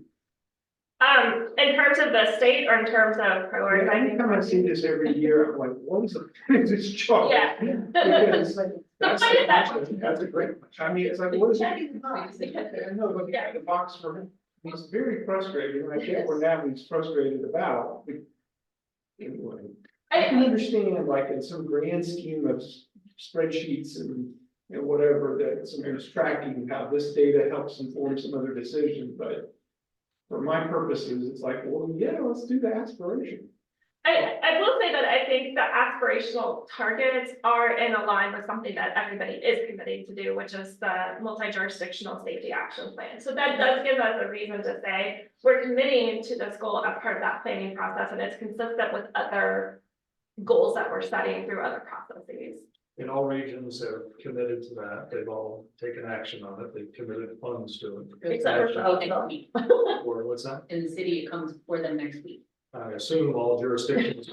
In terms of the state or in terms of prioritizing? Every time I see this every year, I'm like, what is the point of this chart? Yeah. Because that's point is that- that's a great, I mean, it's like, what is it? I know, looking at the box for me, it's very frustrating, and I get where Natalie's frustrated about. Anyway, I can understand, like, in some grand scheme of spreadsheets and whatever, that somebody's tracking how this data helps inform some other decision, but for my purposes, it's like, well, yeah, let's do the aspiration. I will say that I think the aspirational targets are in line with something that everybody is committing to do, which is the multi-jurisdictional safety action plan. So that does give us a reason to say we're committing to this goal as part of that planning process, and it's consistent with other goals that we're setting through other processes. And all regions have committed to that. They've all taken action on it. They've committed funds to it. Except for Oh, next week. Or what's that? In the city, it comes for them next week. I assume all jurisdictions.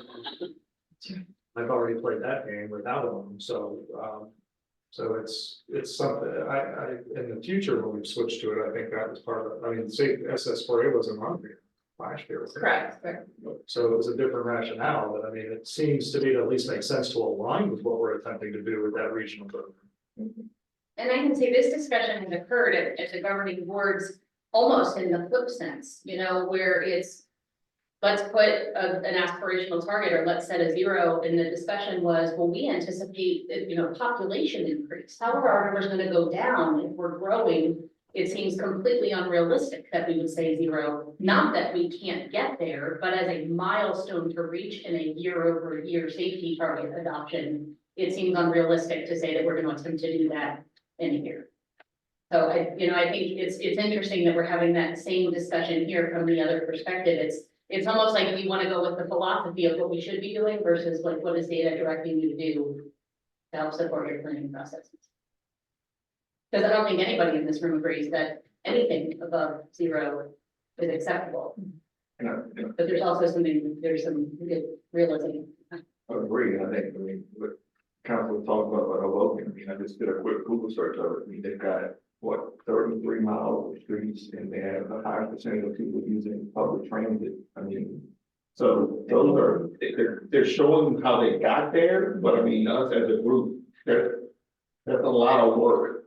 I've already played that game without them, so, so it's something, I, in the future, when we switch to it, I think that was part of it. I mean, say SS4A wasn't on here last year. Correct. So it was a different rationale, but I mean, it seems to me to at least make sense to align with what we're attempting to do with that regional program. And I can say this discussion has occurred at the governing boards almost in the flip sense, you know, where it's, let's put an aspirational target, or let's set a 0. And the discussion was, well, we anticipate, you know, population increase. How are our numbers going to go down if we're growing? It seems completely unrealistic that we would say 0. Not that we can't get there, but as a milestone to reach in a year-over-year safety target adoption, it seems unrealistic to say that we're going to attempt to do that in a year. So I think it's interesting that we're having that same discussion here from the other perspective. It's almost like you want to go with the philosophy of what we should be doing versus like what is data directing you to do to help support your planning processes. Because I don't think anybody in this room agrees that anything above 0 is acceptable. But there's also some good realism. I agree. I think, what council was talking about Logan, I mean, I just did a quick Google search of it. I mean, they've got, 33 miles of streets, and they have the highest percentage of people using public transit. I mean, so those are, they're showing how they got there, but I mean, us as a group, that's a lot of work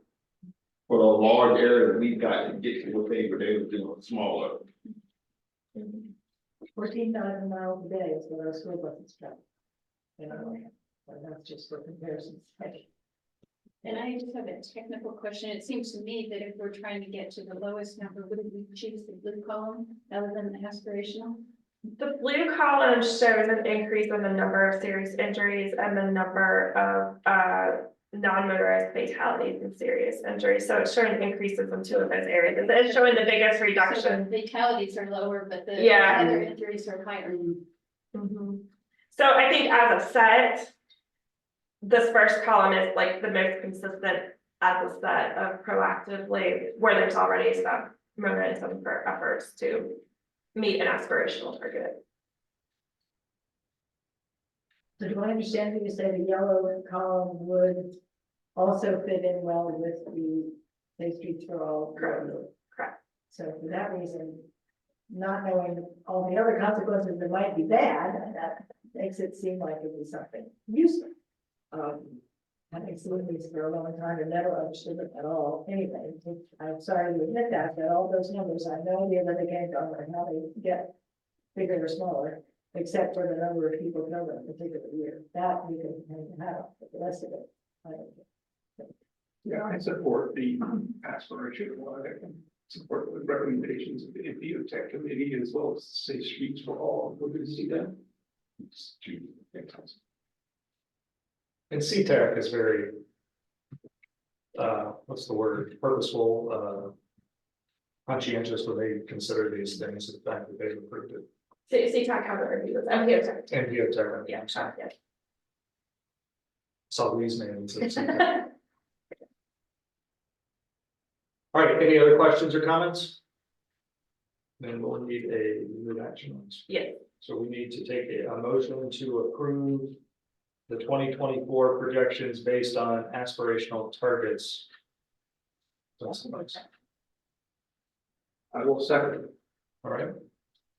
for the large area that we've got to get to what they were able to do smaller. 14,000 miles a day is what our school buses travel. You know, and that's just for comparison's sake. And I just have a technical question. It seems to me that if we're trying to get to the lowest number, wouldn't we choose the blue column other than the aspirational? The blue column shows an increase in the number of serious injuries and the number of non-motorized fatalities and serious injuries. So it's showing increases in two of those areas. It's showing the biggest So the reduction. fatalities are lower, but the Yeah. other injuries are higher. Mhm. So I think as a set, this first column is like the most consistent as a set of proactively, where there's already some momentum for efforts to meet an aspirational target. So do I understand that you say the yellow column would also fit in well with the Safe Streets for All? Correct. Correct. So for that reason, not knowing all the other consequences that might be bad, that makes it seem like it was something useful. Having seen these for a long time and never understood it at all, anyway, I'm sorry to admit that all those numbers, I have no idea where they came from or how they get bigger or smaller, except for the number of people killed in a particular year. That we can hang the hat on, but the rest of it, I don't know. Yeah, I support the aspiration one. I can support the recommendations of the MPO Tech Committee as well as Safe Streets for All. We're going to see that. And CTAC is very, what's the word, purposeful, conscientious when they consider these things, the fact that they've approved it. CTAC has a review, MPO Tech. MPO Tech. Yeah, yeah. Saw these names. It's CTAC. All right, any other questions or comments? Then we'll need a new action on this. Yeah. So we need to take a motion to approve the 2024 projections based on aspirational targets. I will second. All right,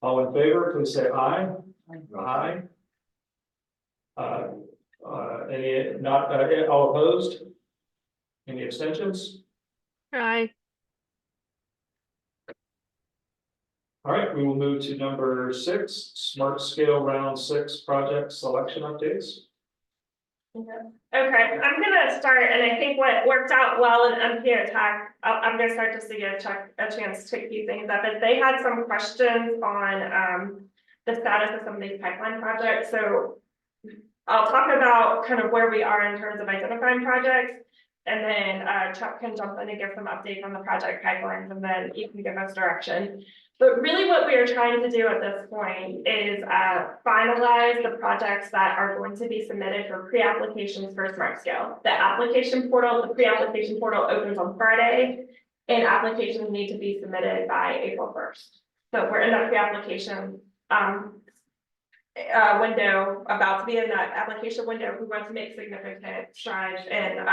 all in favor, please say aye. Aye. Any, not, all opposed? Any abstentions? Aye. All right, we will move to number 6, Smart Scale Round 6 project selection updates. Okay, I'm gonna start, and I think what worked out well in MPO Tech, I'm gonna start just to give Chuck a chance to key things up, is they had some questions on the status of some of these pipeline projects, so I'll talk about kind of where we are in terms of identifying projects, and then Chuck can jump in and give some updates on the project pipelines, and then you can give us direction. But really what we are trying to do at this point is finalize the projects that are going to be submitted for pre-applications for Smart Scale. The application portal, the pre-application portal opens on Friday, and applications need to be submitted by April 1st. So we're in that pre-application window, about to be in that application window. We want to make significant strides in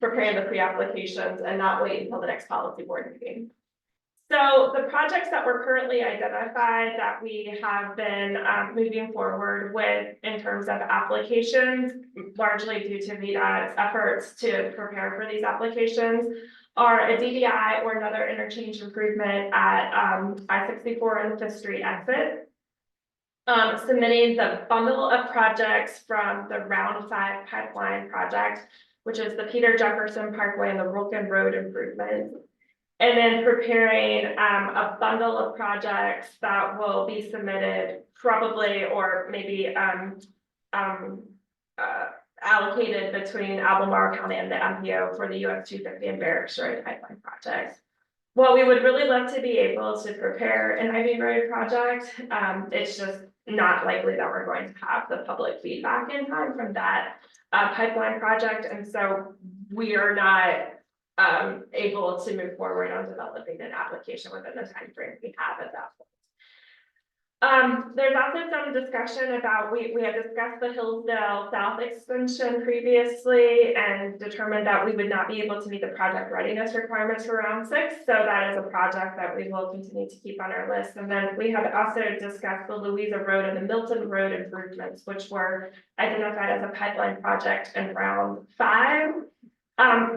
preparing the pre-applications and not wait until the next policy board meeting. So the projects that were currently identified that we have been moving forward with in terms of applications, largely due to VDOT's efforts to prepare for these applications, are a DDI or another interchange improvement at I-64 and the 5th Street exit. Submitting the bundle of projects from the Round 5 pipeline project, which is the Peter Jefferson Parkway and the Rolkin Road improvements. And then preparing a bundle of projects that will be submitted probably, or maybe allocated between Albemarle County and the MPO for the US 250 and Barracks Road pipeline projects. Well, we would really love to be able to prepare an Ivy Road project. It's just not likely that we're going to have the public feedback in time from that pipeline project. And so we are not able to move forward on developing an application within the time frame we have at that point. There's also some discussion about, we had discussed the Hillsdale South extension previously and determined that we would not be able to meet the project readiness requirements for Round 6. So that is a project that we will continue to keep on our list. And then we had also discussed the Louisa Road and the Milton Road improvements, which were identified as a pipeline project in Round 5.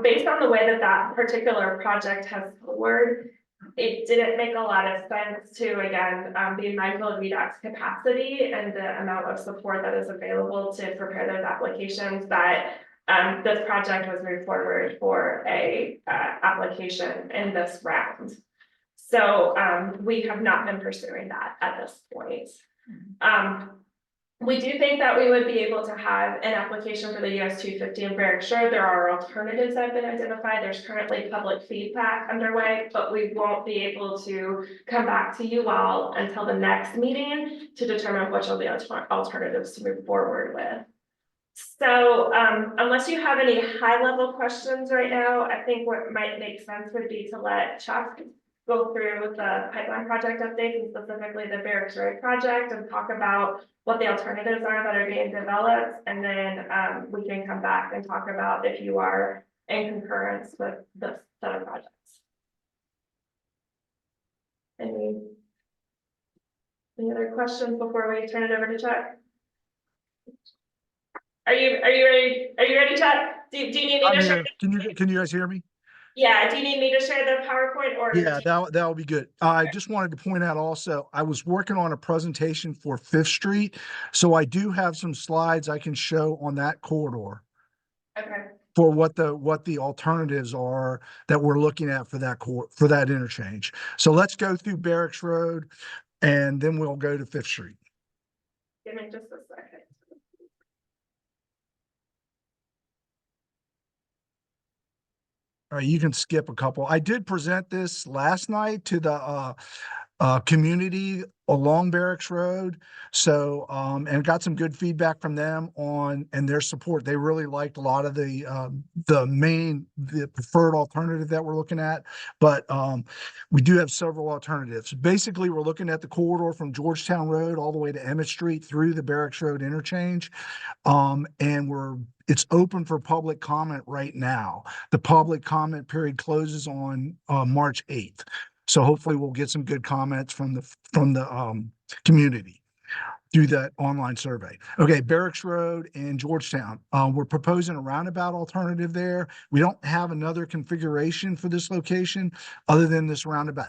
Based on the way that that particular project has scored, it didn't make a lot of sense to, again, be mindful of VDOT's capacity and the amount of support that is available to prepare those applications, that this project was moved forward for a application in this round. So, we have not been pursuing that at this point. We do think that we would be able to have an application for the US 250 in Barracks Road. There are alternatives that have been identified. There's currently public feedback underway, but we won't be able to come back to you all until the next meeting to determine which of the alternatives to move forward with. So, unless you have any high-level questions right now, I think what might make sense would be to let Chuck go through the pipeline project updates and specifically the Barracks Road project and talk about what the alternatives are that are being developed. And then, we can come back and talk about if you are in concurrence with the set of projects. Any other questions before we turn it over to Chuck? Are you ready? Are you ready, Chuck? Do you need me I'm to share? here. Can you guys hear me? Yeah, do you need me to share the PowerPoint or? Yeah, that would be good. I just wanted to point out also, I was working on a presentation for Fifth Street. So I do have some slides I can show on that corridor Okay, for what the alternatives are that we're looking at for that interchange. So let's go through Barracks Road and then we'll go to Fifth Street. give me just a second. All right, you can skip a couple. I did present this last night to the community along Barracks Road. So, and got some good feedback from them and their support. They really liked a lot of the preferred alternative that we're looking at. But we do have several alternatives. Basically, we're looking at the corridor from Georgetown Road all the way to Emmett Street through the Barracks Road interchange. And it's open for public comment right now. The public comment period closes on March 8th. So hopefully we'll get some good comments from the community through that online survey. Okay, Barracks Road and Georgetown. We're proposing a roundabout alternative there. We don't have another configuration for this location other than this roundabout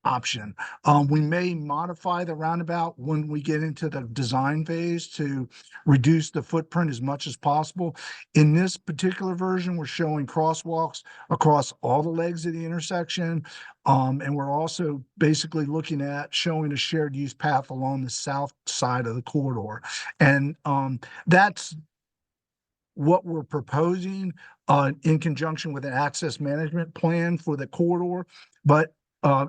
option. We may modify the roundabout when we get into the design phase to reduce the footprint as much as possible. In this particular version, we're showing crosswalks across all the legs of the intersection. And we're also basically looking at showing a shared use path along the south side of the corridor. And that's what we're proposing in conjunction with an access management plan for the corridor. But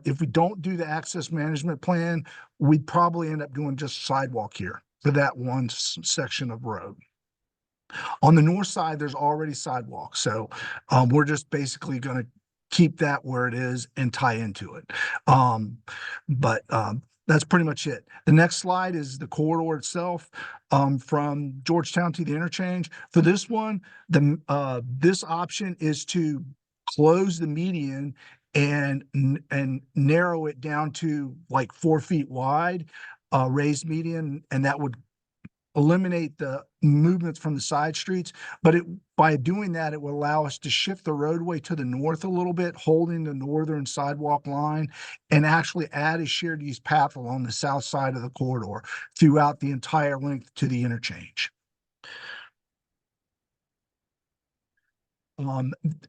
if we don't do the access management plan, we'd probably end up doing just sidewalk here for that one section of road. On the north side, there's already sidewalk. So we're just basically going to keep that where it is and tie into it. But that's pretty much it. The next slide is the corridor itself from Georgetown to the interchange. For this one, this option is to close the median and narrow it down to like 4 feet wide, raised median, and that would eliminate the movements from the side streets. But by doing that, it will allow us to shift the roadway to the north a little bit, holding the northern sidewalk line, and actually add a shared use path along the south side of the corridor throughout the entire length to the interchange.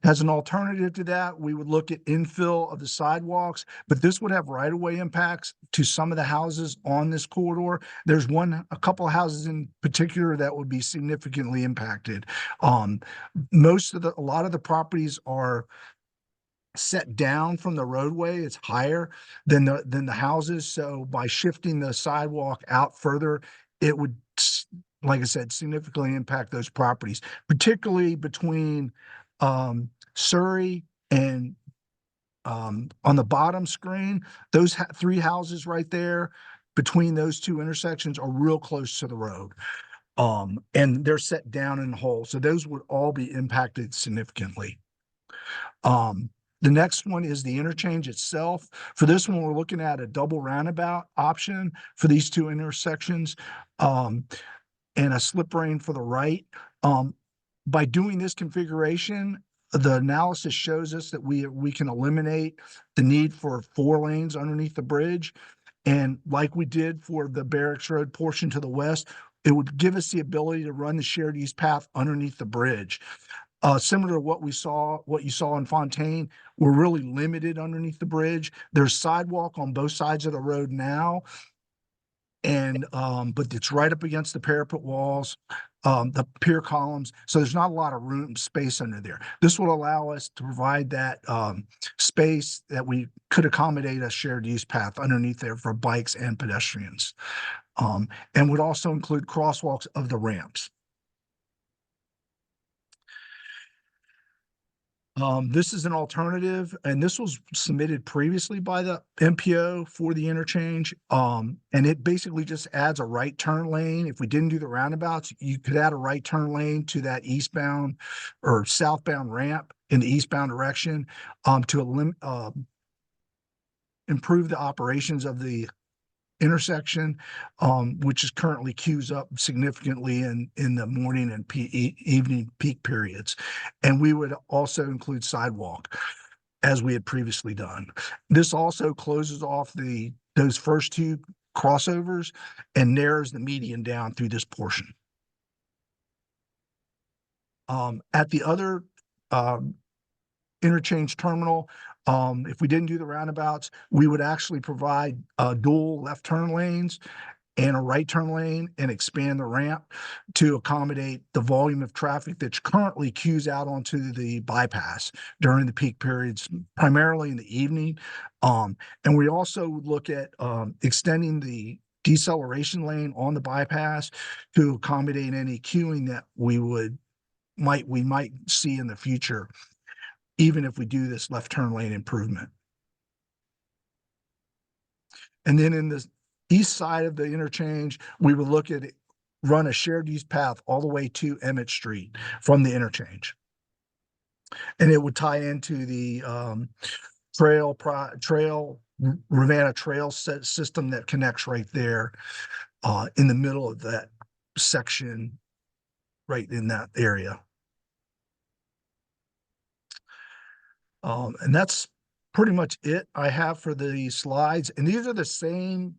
As an alternative to that, we would look at infill of the sidewalks, but this would have right-of-way impacts to some of the houses on this corridor. There's a couple of houses in particular that would be significantly impacted. A lot of the properties are set down from the roadway. It's higher than the houses. So by shifting the sidewalk out further, it would, like I said, significantly impact those properties, particularly between Surrey and on the bottom screen, those 3 houses right there between those 2 intersections are real close to the road. And they're set down in the hole. So those would all be impacted significantly. The next one is the interchange itself. For this one, we're looking at a double roundabout option for these 2 intersections and a slip lane for the right. By doing this configuration, the analysis shows us that we can eliminate the need for 4 lanes underneath the bridge. And like we did for the Barracks Road portion to the west, it would give us the ability to run the shared use path underneath the bridge. Similar to what you saw in Fontaine, we're really limited underneath the bridge. There's sidewalk on both sides of the road now. And, but it's right up against the parapet walls, the pier columns. So there's not a lot of room space under there. This will allow us to provide that, space that we could accommodate a shared use path underneath there for bikes and pedestrians. And would also include crosswalks of the ramps. This is an alternative, and this was submitted previously by the MPO for the interchange. And it basically just adds a right turn lane. If we didn't do the roundabouts, you could add a right turn lane to that eastbound or southbound ramp in the eastbound direction, to improve the operations of the intersection, which is currently queues up significantly in the morning and evening peak periods. And we would also include sidewalk, as we had previously done. This also closes off those first two crossovers and narrows the median down through this portion. At the other interchange terminal, if we didn't do the roundabouts, we would actually provide dual left turn lanes and a right turn lane and expand the ramp to accommodate the volume of traffic that currently queues out onto the bypass during the peak periods, primarily in the evening. And we also would look at extending the deceleration lane on the bypass to accommodate any queuing that we might see in the future, even if we do this left turn lane improvement. And then in the east side of the interchange, we would look at run a shared use path all the way to Emmett Street from the interchange. And it would tie into the Ravenna Trail system that connects right there in the middle of that section, right in that area. And that's pretty much it I have for the slides. And these are the same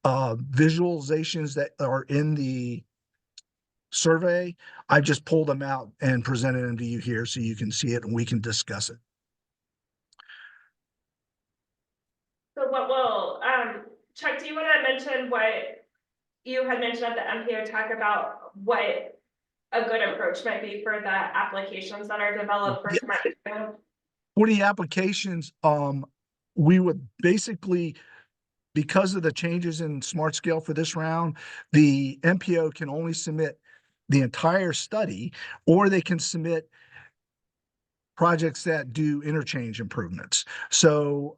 visualizations that are in the survey. I just pulled them out and presented them to you here so you can see it and we can discuss it. So what will, Chuck, do you want to mention what you had mentioned at the MPO talk about what a good approach might be for the applications that are developed for commercial? For the applications, we would basically, because of the changes in smart scale for this round, the MPO can only submit the entire study, or they can submit projects that do interchange improvements. So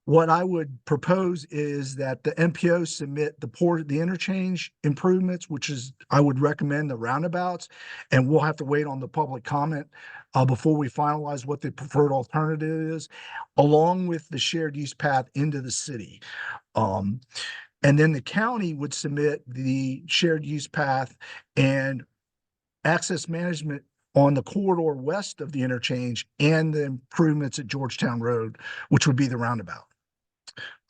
what I would propose is that the MPO submit the interchange improvements, which is, I would recommend the roundabouts, and we'll have to wait on the public comment before we finalize what the preferred alternative is, along with the shared use path into the city. And then the county would submit the shared use path and access management on the corridor west of the interchange and the improvements at Georgetown Road, which would be the roundabout,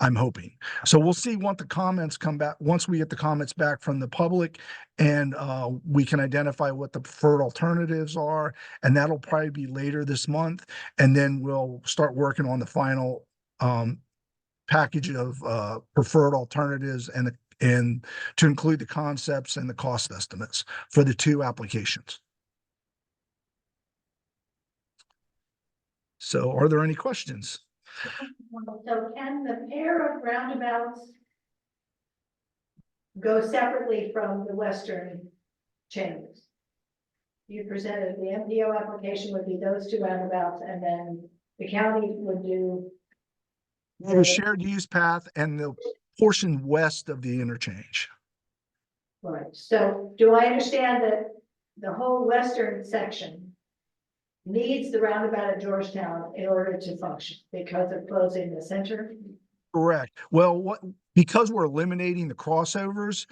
I'm hoping. So we'll see what the comments come back, once we get the comments back from the public, and we can identify what the preferred alternatives are, and that'll probably be later this month. And then we'll start working on the final package of preferred alternatives and to include the concepts and the cost estimates for the two applications. So are there any questions? So can the pair of roundabouts go separately from the western chambers? You presented the MPO application would be those two roundabouts, and then the county would do The shared use path and the portion west of the interchange. right. So do I understand that the whole western section needs the roundabout at Georgetown in order to function because of closing the center? Correct. Well, because we're eliminating the crossovers,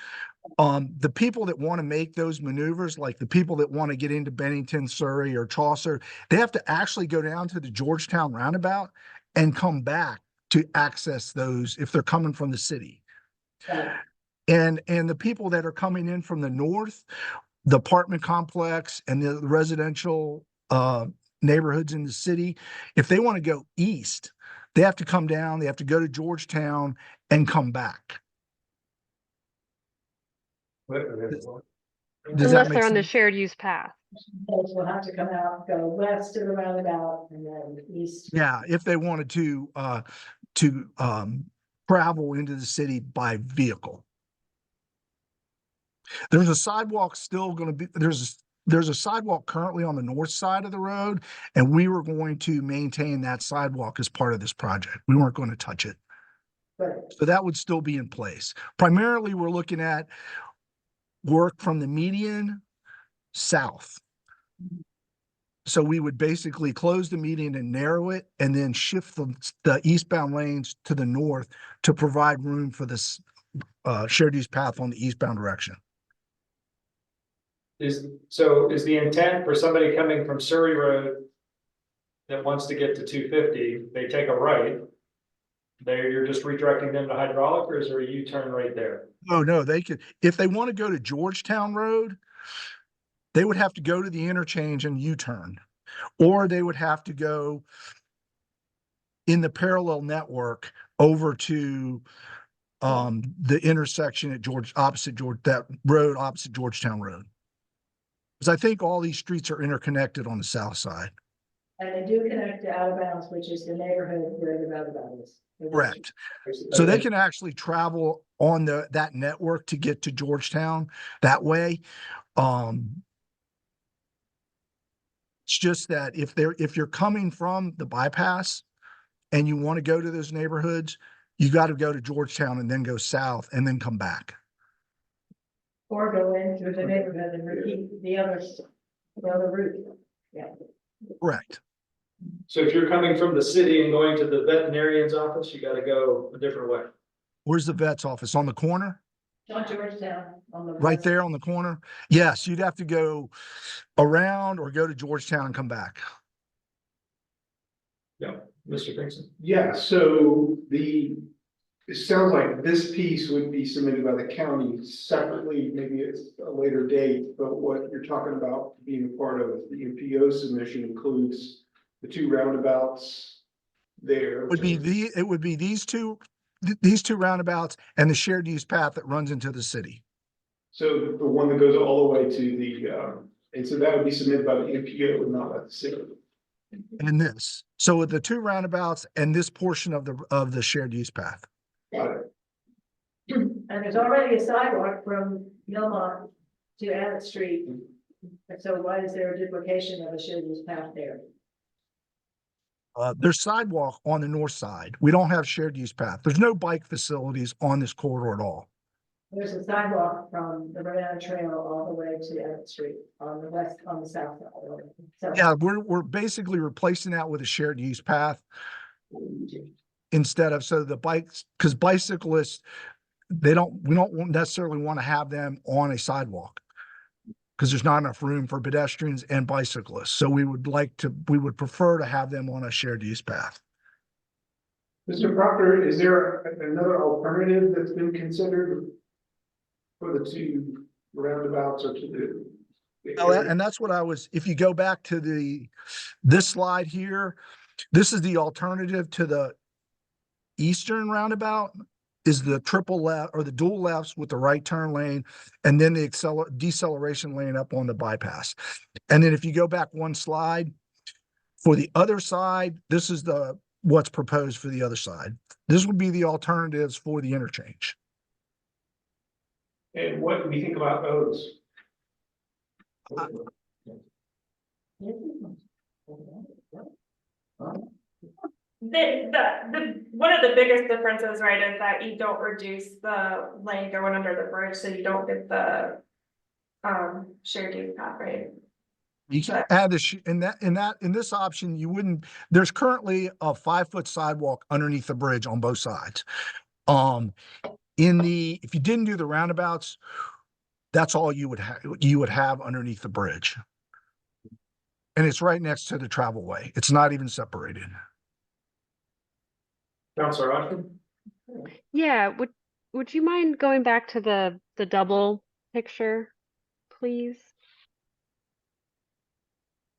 the people that want to make those maneuvers, like the people that want to get into Bennington, Surrey, or Chaucer, they have to actually go down to the Georgetown roundabout and come back to access those if they're coming from the city. And the people that are coming in from the north the apartment complex and the residential neighborhoods in the city, if they want to go east, they have to come down, they have to go to Georgetown and come back. Does that Unless make they're on the sense? shared use path. Those will have to come out, go west to the roundabout and then east. Yeah, if they wanted to travel into the city by vehicle. There's a sidewalk still going to be, there's a sidewalk currently on the north side of the road, and we were going to maintain that sidewalk as part of this project. We weren't going to touch it. Right. So that would still be in place. Primarily, we're looking at work from the median south. So we would basically close the median and narrow it, and then shift the eastbound lanes to the north to provide room for this shared use path on the eastbound direction. Is the intent for somebody coming from Surrey Road that wants to get to 250, they take a right, you're just redirecting them to hydraulic, or is there a U-turn right there? Oh, no, they could, if they want to go to Georgetown Road, they would have to go to the interchange and U-turn, or they would have to go in the parallel network over to the intersection at that road opposite Georgetown Road. Because I think all these streets are interconnected on the south side. And they do connect to out of bounds, which is the neighborhood where the roundabout is. Correct. So they can actually travel on that network to get to Georgetown that way. It's just that if you're coming from the bypass and you want to go to those neighborhoods, you got to go to Georgetown and then go south and then come back. Or go in through the neighborhood and repeat the other route. Yeah. Correct. So if you're coming from the city and going to the veterinarian's office, you gotta go a different way. Where's the vet's office? On the corner? On Georgetown, on the. Right west. there on the corner? Yes, you'd have to go around or go to Georgetown and come back. Yeah, Mr. Pinkston. Yeah, so it sounds like this piece would be submitted by the county separately, maybe it's a later date, but what you're talking about being a part of the MPO submission includes the two roundabouts there. It would be these two roundabouts and the shared use path that runs into the city. So the one that goes all the way to and so that would be submitted by the MPO and not by the city. And this. So with the two roundabouts and this portion of the shared use path. Got it. And there's already a sidewalk from Millmont to Abbott Street. And so why is there a duplication of a shared use path there? There's sidewalk on the north side. We don't have shared use path. There's no bike facilities on this corridor at all. There's a sidewalk from the Banana Trail all the way to Abbott Street on the south side. So, Yeah, we're basically replacing that with a shared use path instead of, so the bikes, because bicyclists, we don't necessarily want to have them on a sidewalk because there's not enough room for pedestrians and bicyclists. So we would prefer to have them on a shared use path. Mr. Proctor, is there another alternative that's been considered for the two roundabouts or to the area? And that's what if you go back to this slide here, this is the alternative to the eastern roundabout is the triple left or the dual lefts with the right turn lane, and then the deceleration lane up on the bypass. And then if you go back one slide for the other side, this is what's proposed for the other side. This would be the alternatives for the interchange. And what do we think about those? One of the biggest differences, right, is that you don't reduce the lane going under the bridge, so you don't get the shared use path, right? You can add this in this option, you wouldn't, there's currently a 5-foot sidewalk underneath the bridge on both sides. If you didn't do the roundabouts, that's all you would have underneath the bridge. And it's right next to the travelway. It's not even separated. Councilor Ashton? Yeah, would you mind going back to the double picture, please?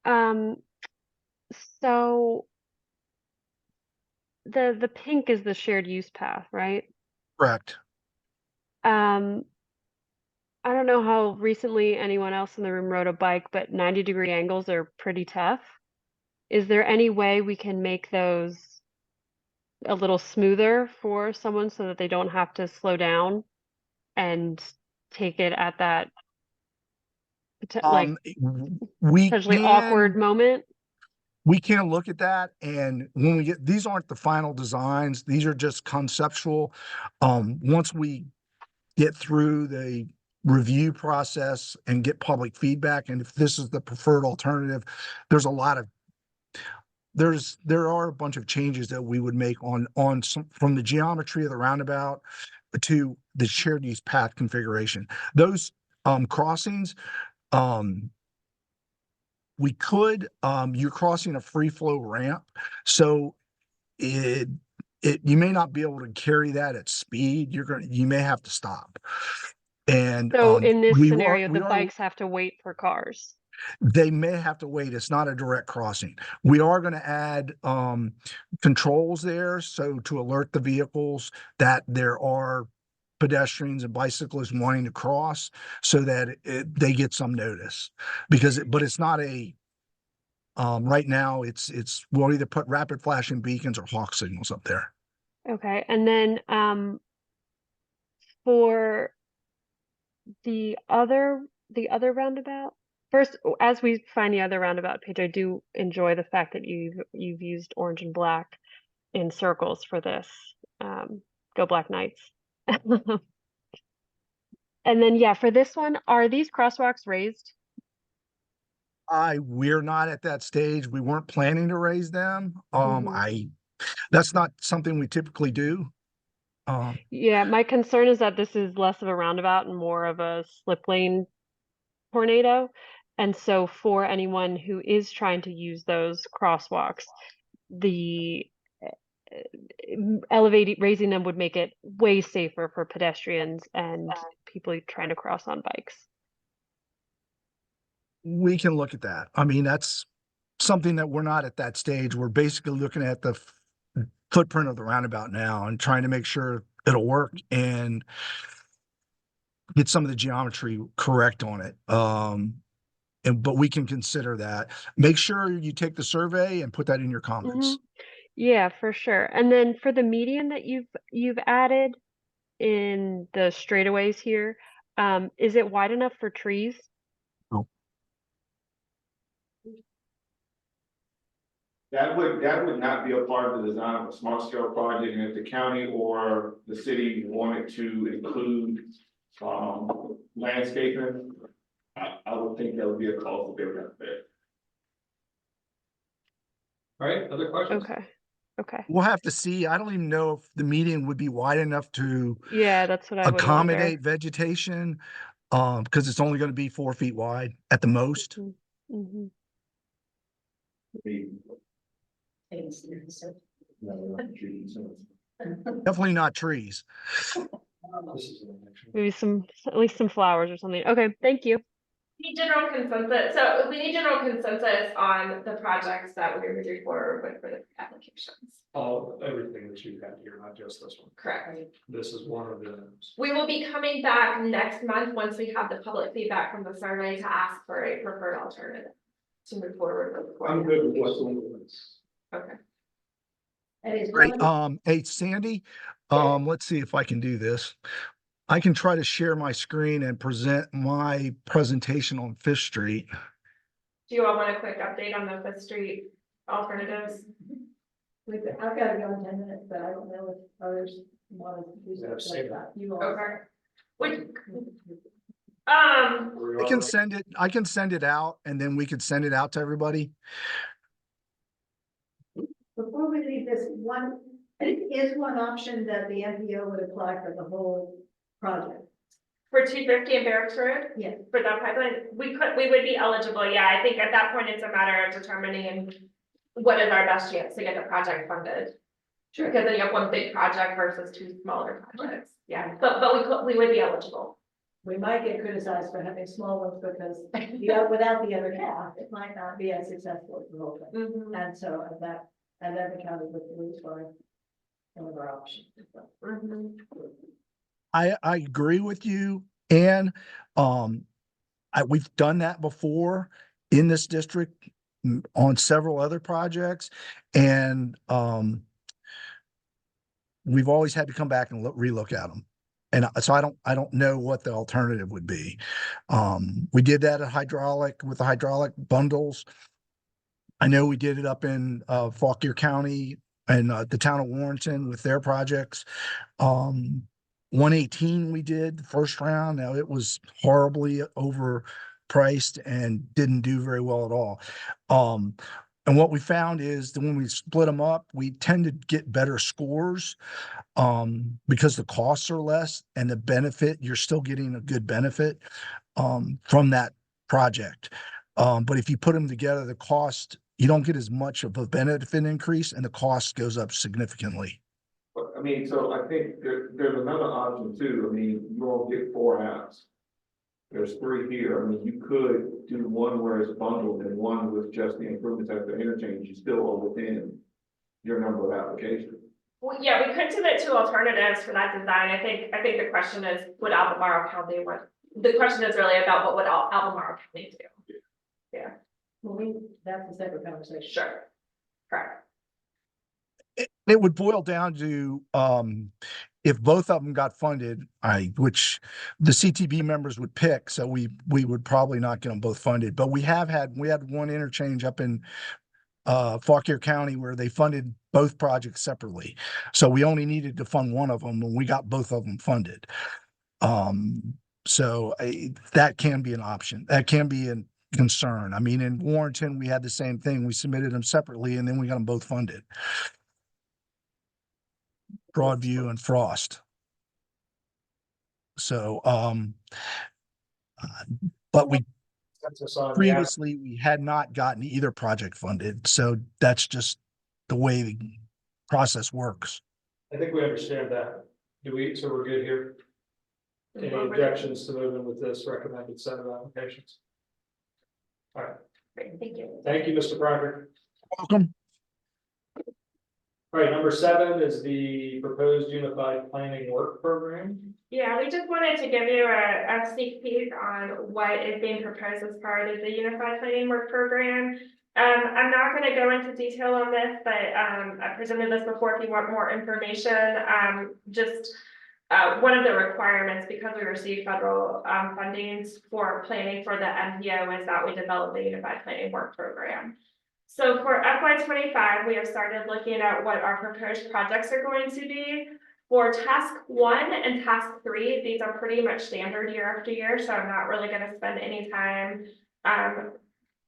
So the pink is the shared use path, right? Correct. Um, I don't know how recently anyone else in the room rode a bike, but 90-degree angles are pretty tough. Is there any way we can make those a little smoother for someone so that they don't have to slow down and take it at that like We potentially awkward can, moment? we can look at that, and when we get, these aren't the final designs, these are just conceptual. Once we get through the review process and get public feedback, and if this is the preferred alternative, there's a lot of there are a bunch of changes that we would make on some, from the geometry of the roundabout to the shared use path configuration. Those crossings, we could, you're crossing a free flow ramp, so it you may not be able to carry that at speed. You may have to stop. And So in this we scenario, we the bikes have to wait for cars. they may have to wait. It's not a direct crossing. We are going to add controls there, so to alert the vehicles that there are pedestrians and bicyclists wanting to cross, so that they get some notice. But it's not a right now. We'll either put rapid flashing beacons or hawk signals up there. Okay, and then for the other roundabout. First, as we find the other roundabout page, I do enjoy the fact that you've used orange and black in circles for this. Go Black Knights. And then, yeah, for this one, are these crosswalks raised? We're not at that stage. We weren't planning to raise them. Mhm. That's not something we typically do. Yeah, my concern is that this is less of a roundabout and more of a slip lane tornado. And so for anyone who is trying to use those crosswalks, the raising them would make it way safer for pedestrians and people trying to cross on bikes. We can look at that. I mean, that's something that we're not at that stage. We're basically looking at the footprint of the roundabout now and trying to make sure it'll work and get some of the geometry correct on it. But we can consider that. Make sure you take the survey and put that in your comments. Yeah, for sure. And then for the median that you've added in the straightaways here, is it wide enough for trees? That would not be a part of the design of a small scale project, and if the county or the city wanted to include landscaping, I would think that would be a cost that they would have to pay. All right, other questions? Okay. We'll have to see. I don't even know if the median would be wide enough to Yeah, that's what I would accommodate vegetation, because it's only going to be 4 feet wide at the most. wonder. Definitely not trees. Maybe at least some flowers or something. Okay, thank you. Need general consensus, so we need general consensus on the projects that we're moving forward with for the applications. Everything that you had here, not just this one. Correct. This is one of them. We will be coming back next month once we have the public feedback from the survey to ask for a preferred alternative to move forward with. I'm good with what's on the list. Okay. And it's Great. one- Hey, Sandy, let's see if I can do this. I can try to share my screen and present my presentation on Fifth Street. Do you all want a quick update on the Fifth Street alternatives? I've got to go in 10 minutes, but I don't know if others want to do Yeah, something same. like that. You all. Okay. Which, I can send it out, and then we could send it out to everybody. Before we leave this, is one option that the MPO would apply for the whole project? for 250 and Barracks Road? Yes. For that pipeline, we would be eligible, yeah, I think at that point, it's a matter of determining what is our best chance to get the project funded. Sure. Because then you have one big project versus two smaller projects, yeah, but we would be eligible. we might get criticized for having small ones because without the other half, it might not be as successful as the whole thing. Mhm. And so and that accounted with the least for one of our options. Mhm. I agree with you, and we've done that before in this district on several other projects, and we've always had to come back and relook at them. And so I don't know what the alternative would be. We did that at with the hydraulic bundles. I know we did it up in Fauquier County and the town of Warrenton with their projects. 118 we did the first round. Now it was horribly overpriced and didn't do very well at all. And what we found is that when we split them up, we tend to get better scores because the costs are less and the benefit, you're still getting a good benefit from that project. But if you put them together, the cost, you don't get as much of a benefit increase and the cost goes up significantly. But, I mean, so I think there's another option too. I mean, you all get 4 apps. There's 3 here. I mean, you could do one where it's bundled and one with just the improvements at the interchange. You still are within your number of applications. Well, yeah, we could do the 2 alternatives for that design. I think the question is, would Albemarle County the question is really about what would Albemarle County do? Yeah. Well, that's a separate conversation. Sure. Correct. It would boil down to if both of them got funded, which the CTB members would pick, so we would probably not get them both funded. But we had one interchange up in Fauquier County where they funded both projects separately. So we only needed to fund one of them and we got both of them funded. So that can be an option. That can be a concern. I mean, in Warrenton, we had the same thing. We submitted them separately and then we got them both funded. Broadview and Frost. So, but we previously we had not gotten either project funded. So that's just the way the process works. I think we understand that. So we're good here? Any objections to moving with this recommended set of applications? All right. Great, thank you. Thank you, Mr. Proctor. Welcome. All right, number 7 is the proposed unified planning work program. Yeah, we just wanted to give you a sneak peek on what is being proposed as part of the Unified Planning Work Program. I'm not going to go into detail on this, but I presented this before if you want more information. One of the requirements, because we receive federal funding for planning for the MPO, is that we develop the Unified Planning Work Program. So for FY25, we have started looking at what our proposed projects are going to be. For task 1 and task 3, these are pretty much standard year after year, so I'm not really going to spend any time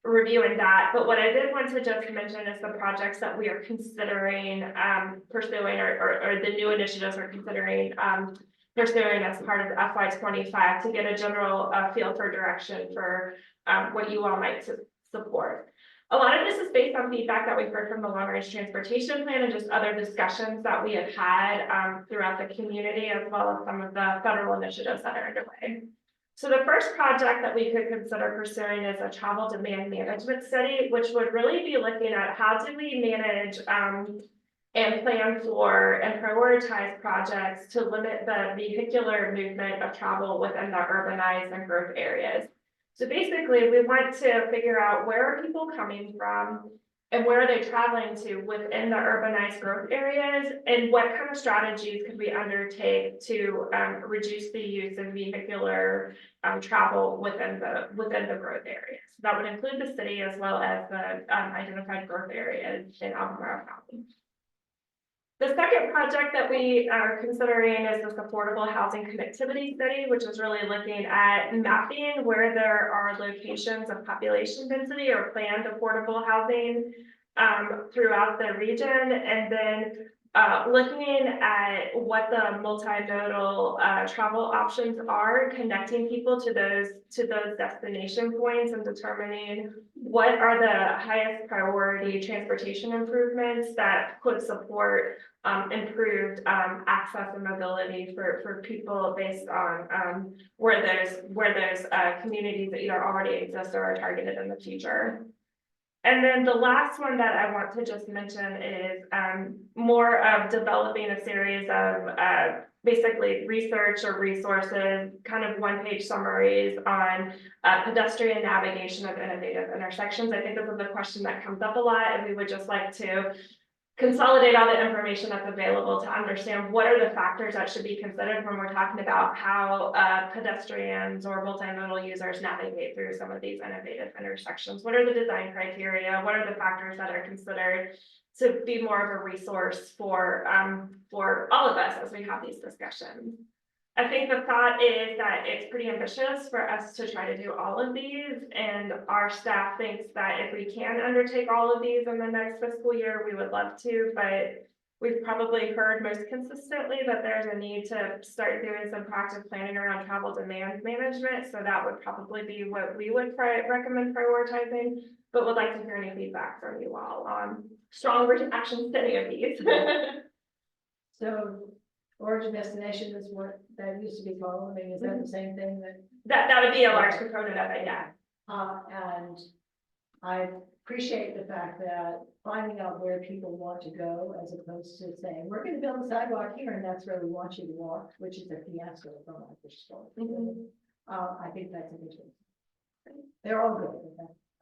reviewing that. But what I did want to just mention is the projects that we are considering pursuing or the new initiatives we're considering pursuing as part of the FY25 to get a general feel for direction for what you all might support. A lot of this is based on feedback that we've heard from the long range transportation plan and just other discussions that we have had throughout the community, as well as some of the federal initiatives that are underway. So the first project that we could consider pursuing is a travel demand management study, which would really be looking at how do we manage and plan for and prioritize projects to limit the vehicular movement of travel within the urbanized and growth areas. So basically, we want to figure out where are people coming from and where are they traveling to within the urbanized growth areas, and what kind of strategies could we undertake to reduce the use of vehicular travel within the growth areas. So that would include the city as well as the identified growth areas in Albemarle County. The second project that we are considering is this affordable housing connectivity study, which is really looking at mapping where there are locations of population density or planned affordable housing throughout the region, and then looking at what the multimodal travel options are, connecting people to those destination points and determining what are the highest priority transportation improvements that could support improved access and mobility for people based on where there's communities that either already exist or are targeted in the future. And then the last one that I want to just mention is more of developing a series of basically research or resources, kind of one-page summaries on pedestrian navigation of innovative intersections. I think this is a question that comes up a lot, and we would just like to consolidate all the information that's available to understand what are the factors that should be considered when we're talking about how pedestrians or multimodal users navigate through some of these innovative intersections. What are the design criteria? What are the factors that are considered to be more of a resource for all of us as we have these discussions? I think the thought is that it's pretty ambitious for us to try to do all of these, and our staff thinks that if we can undertake all of these in the next fiscal year, we would love to, but we've probably heard most consistently that there's a need to start doing some proactive planning around travel demand management, so that would probably be what we would recommend prioritizing, but would like to hear any feedback from you all on strong actions to any of these. So origin destination is what that used to be called. I mean, is that the same thing that? That would be a large component of it, yeah. And I appreciate the fact that finding out where people want to go as opposed to saying, we're going to build a sidewalk here and that's where we want you to walk, which is a fiasco from my perspective. I think that's a good thing. They're all good.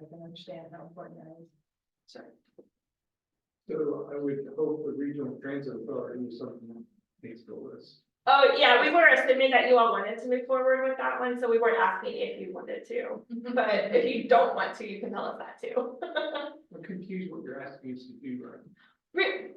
I can understand how important that is. Sorry. So I would hope the regional transit authority is something that needs to list. Oh, yeah, we were assuming that you all wanted to move forward with that one, so we weren't asking if you wanted to. But if you don't want to, you can tell us that too. I'm confused what you're asking us to do, right?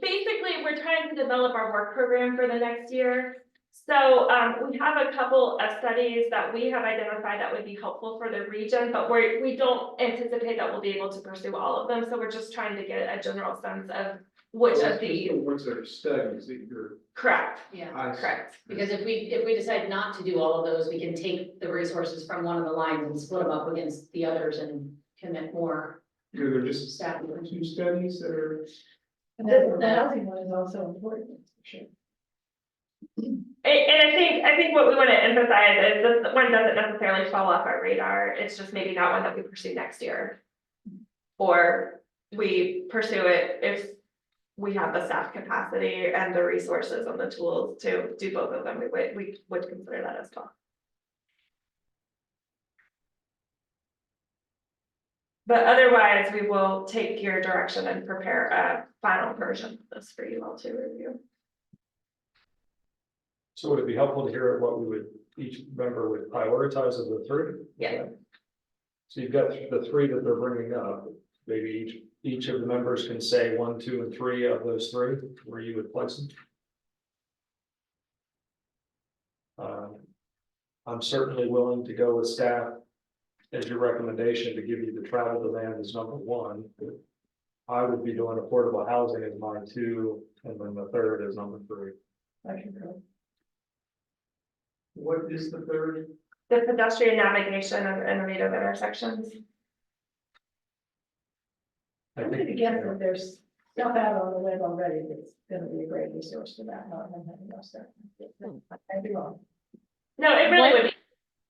Basically, we're trying to develop our work program for the next year. So we have a couple of studies that we have identified that would be helpful for the region, but we don't anticipate that we'll be able to pursue all of them. So we're just trying to get a general sense of which of the. Ones that are studies that you're. Correct. Yeah, Correct. because if we decide not to do all of those, we can take the resources from one of the lines and split them up against the others and commit more They're just staff. two studies that are. And the housing one is also important, for sure. And I think what we want to emphasize is this one doesn't necessarily fall off our radar. It's just maybe not one that we pursue next year. Or we pursue it if we have the staff capacity and the resources and the tools to do both of them. We would consider that as well. But otherwise, we will take your direction and prepare a final version of this for you all to review. So would it be helpful to hear what we would, each member would prioritize of the three? Yeah. So you've got the three that they're bringing up, maybe each of the members can say 1, 2, and 3 of those three, where you would place them. I'm certainly willing to go with staff as your recommendation to give you the travel demand as number 1. I would be doing affordable housing as my 2, and then the third is number 3. I can go. What is the third? The pedestrian navigation of innovative intersections. I'm going to guess that there's stuff out on the web already that's going to be a great resource for that. Not having enough stuff. I'd be wrong. No, it really would be.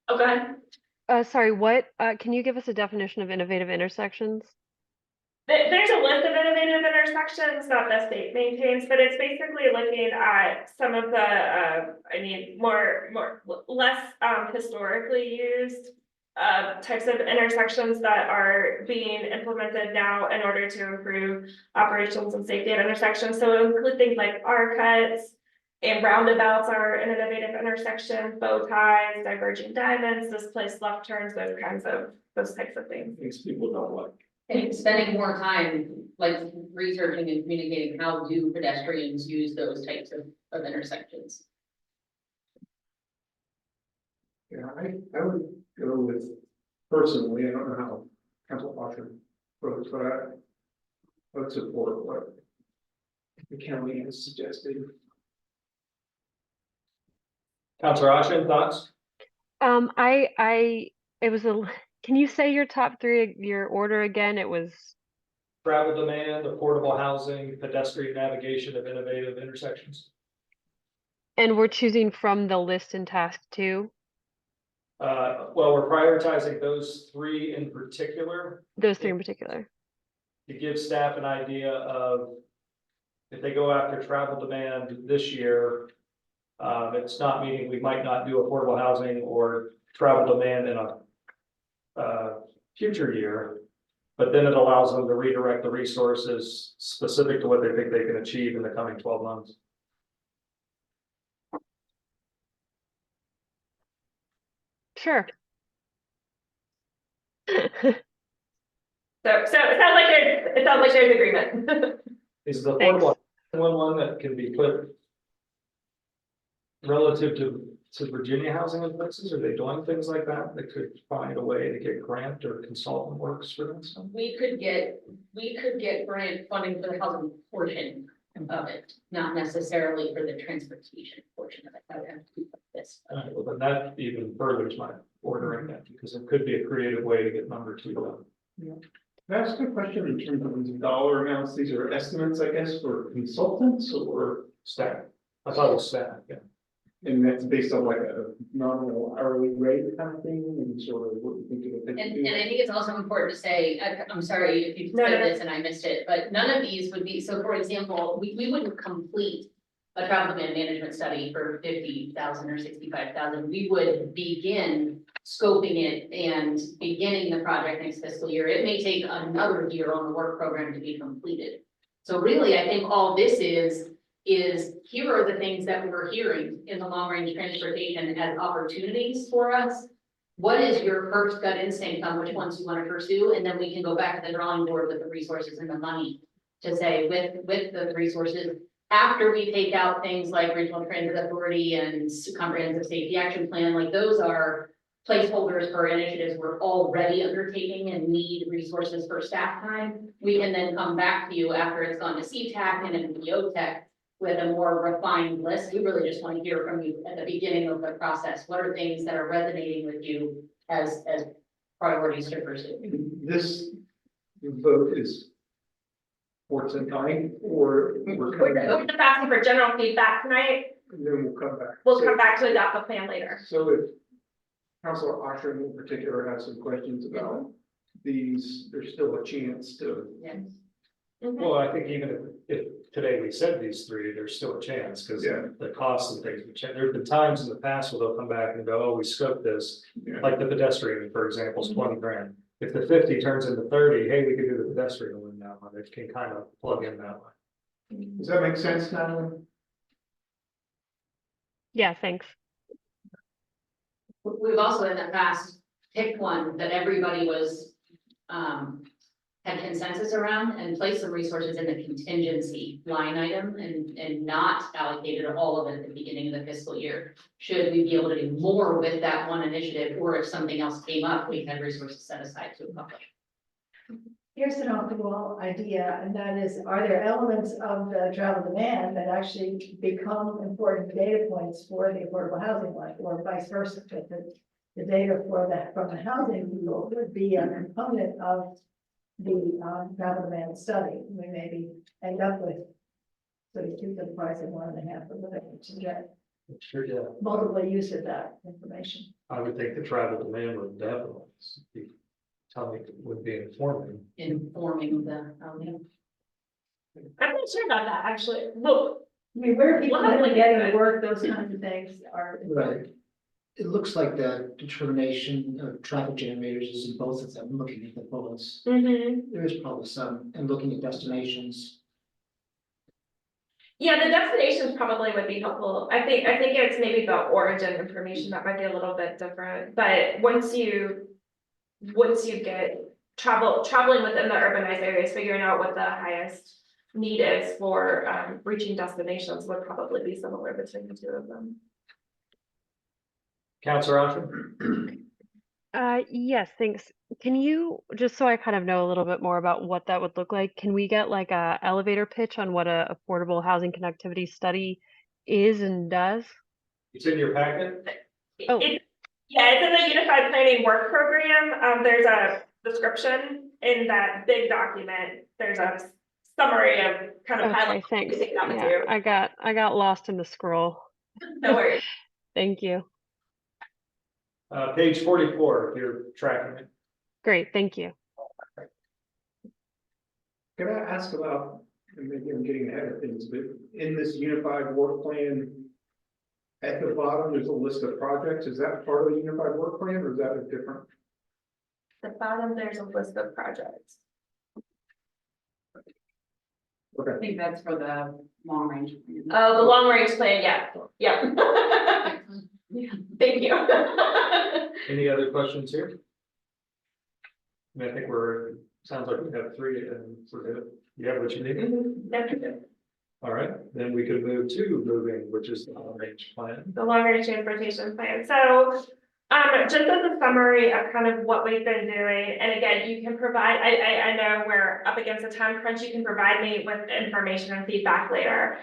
Oh, go ahead. Sorry, what, can you give us a definition of innovative intersections? There's a list of innovative intersections that the state maintains, but it's basically looking at some of the, less historically used types of intersections that are being implemented now in order to improve operations and safety at intersections. So it includes things like R-cuts and roundabouts are an innovative intersection, bow ties, diverging diamonds, displaced left turns, those types of things. Things people don't like. And spending more time like researching and communicating how do pedestrians use those types of intersections. Yeah, I would go with, personally, I don't know how Council Foster votes, but I would support what the county has suggested. Counselor Ashen, thoughts? It was can you say your top three, your order again? It was, Travel demand, affordable housing, pedestrian navigation of innovative intersections. and we're choosing from the list in task 2, Well, we're prioritizing those three in particular those 3 in particular. to give staff an idea of if they go after travel demand this year, it's not meaning we might not do affordable housing or travel demand in a future year. But then it allows them to redirect the resources specific to what they think they can achieve in the coming 12 months. Sure. So it sounds like there's agreement. Is the Thanks. affordable one that can be put relative to Virginia housing in places? Are they doing things like that? They could find a way to get grant or consultant works for that stuff? We could get grant funding for the housing portion of it, not necessarily for the transportation portion of it. I would have to do this. All right, well, then that even furthers my ordering that because it could be a creative way to get number 2 done. Can I ask a question in terms of these dollar amounts? These are estimates, I guess, for consultants or, Staff. I thought it was staff, yeah. and that's based on like a nominal hourly rate kind of thing and sort of what you think it'll take to do? And I think it's also important to say, I'm sorry if you No, said no. this and I missed it, but none of these would be, so for example, we wouldn't complete a travel demand management study for 50,000 or 65,000. We would begin scoping it and beginning the project next fiscal year. It may take another year on the work program to be completed. So really, I think all this is here are the things that we're hearing in the long range transportation as opportunities for us. What is your first gut instinct on which ones you want to pursue? And then we can go back to the drawing board with the resources and the money to say with the resources, after we take out things like regional transit authority and comprehensive safety action plan, like those are placeholders for initiatives we're already undertaking and need resources for staff time. We can then come back to you after it's gone to CTAC and MPO tech with a more refined list. We really just want to hear from you at the beginning of the process. What are things that are resonating with you as priorities to pursue? This vote is for tonight, or we're coming back, We're just asking for general feedback tonight. and then we'll come back. We'll So- come back to adopt the plan later. So if Councilor Oshram in particular has some questions about these, there's still a chance to. Yes. Mhm. Well, I think even if today we said these 3, there's still a chance because Yeah. the costs and things would change. There have been times in the past where they'll come back and go, oh, we scoped this. Yeah. Like the pedestrian, for example, is 20 grand. If the 50 turns into 30, hey, we could do the pedestrian one now. It can kind of plug in that way. Does that make sense, Natalie? Yeah, thanks. We've also in the past picked one that everybody was, had consensus around and placed some resources in the contingency line item and not allocated all of it at the beginning of the fiscal year. Should we be able to do more with that one initiative, or if something else came up, we had resources set aside to accomplish. Here's an off the wall idea, and that is, are there elements of the travel demand that actually become important data points for the affordable housing line, or vice versa? That the data for that from the housing people would be a component of the travel demand study. We maybe end up with sort of 2 for the price of 1.5 or whatever to get Sure, yeah. multiple use of that information. I would think the travel demand would definitely be, would be informing. Informing the, I'm not sure about that, actually. Well, I mean, where are people Well, really like- getting to work, those kinds of things are. Right. It looks like the determination of traffic generators is in both of them, looking at the bullets. There is probably some, and looking at destinations. Yeah, the destinations probably would be helpful. I think it's maybe the origin information that might be a little bit different, but once you get traveling within the urbanized areas, figuring out what the highest need is for reaching destinations would probably be similar between the 2 of them. Counselor Oshram? Yes, thanks. Can you, just so I kind of know a little bit more about what that would look like, can we get like a elevator pitch on what a affordable housing connectivity study is and does? It's in your packet. Oh. Yeah, it's in the Unified Planning Work Program. There's a description in that big document. There's a summary of kind of Okay, highlights. thanks. That with Yeah, you. I got lost in the scroll. No worries. Thank you. Page 44, if you're tracking it. Great, thank you. Can I ask about, and maybe I'm getting ahead of things, but in this unified work plan, at the bottom, there's a list of projects. Is that part of the unified work plan or is that a different? At the bottom, there's a list of projects. I think that's for the long range. Oh, the long range plan, yeah, yeah. Thank you. Any other questions here? I mean, I think sounds like we have three and we're good. You have what you need? Definitely. All right, then we could move to moving, which is the long range plan. The long range transportation plan. So, just as a summary of kind of what we've been doing, and again, you can provide, I know we're up against a time crunch, you can provide me with information and feedback later.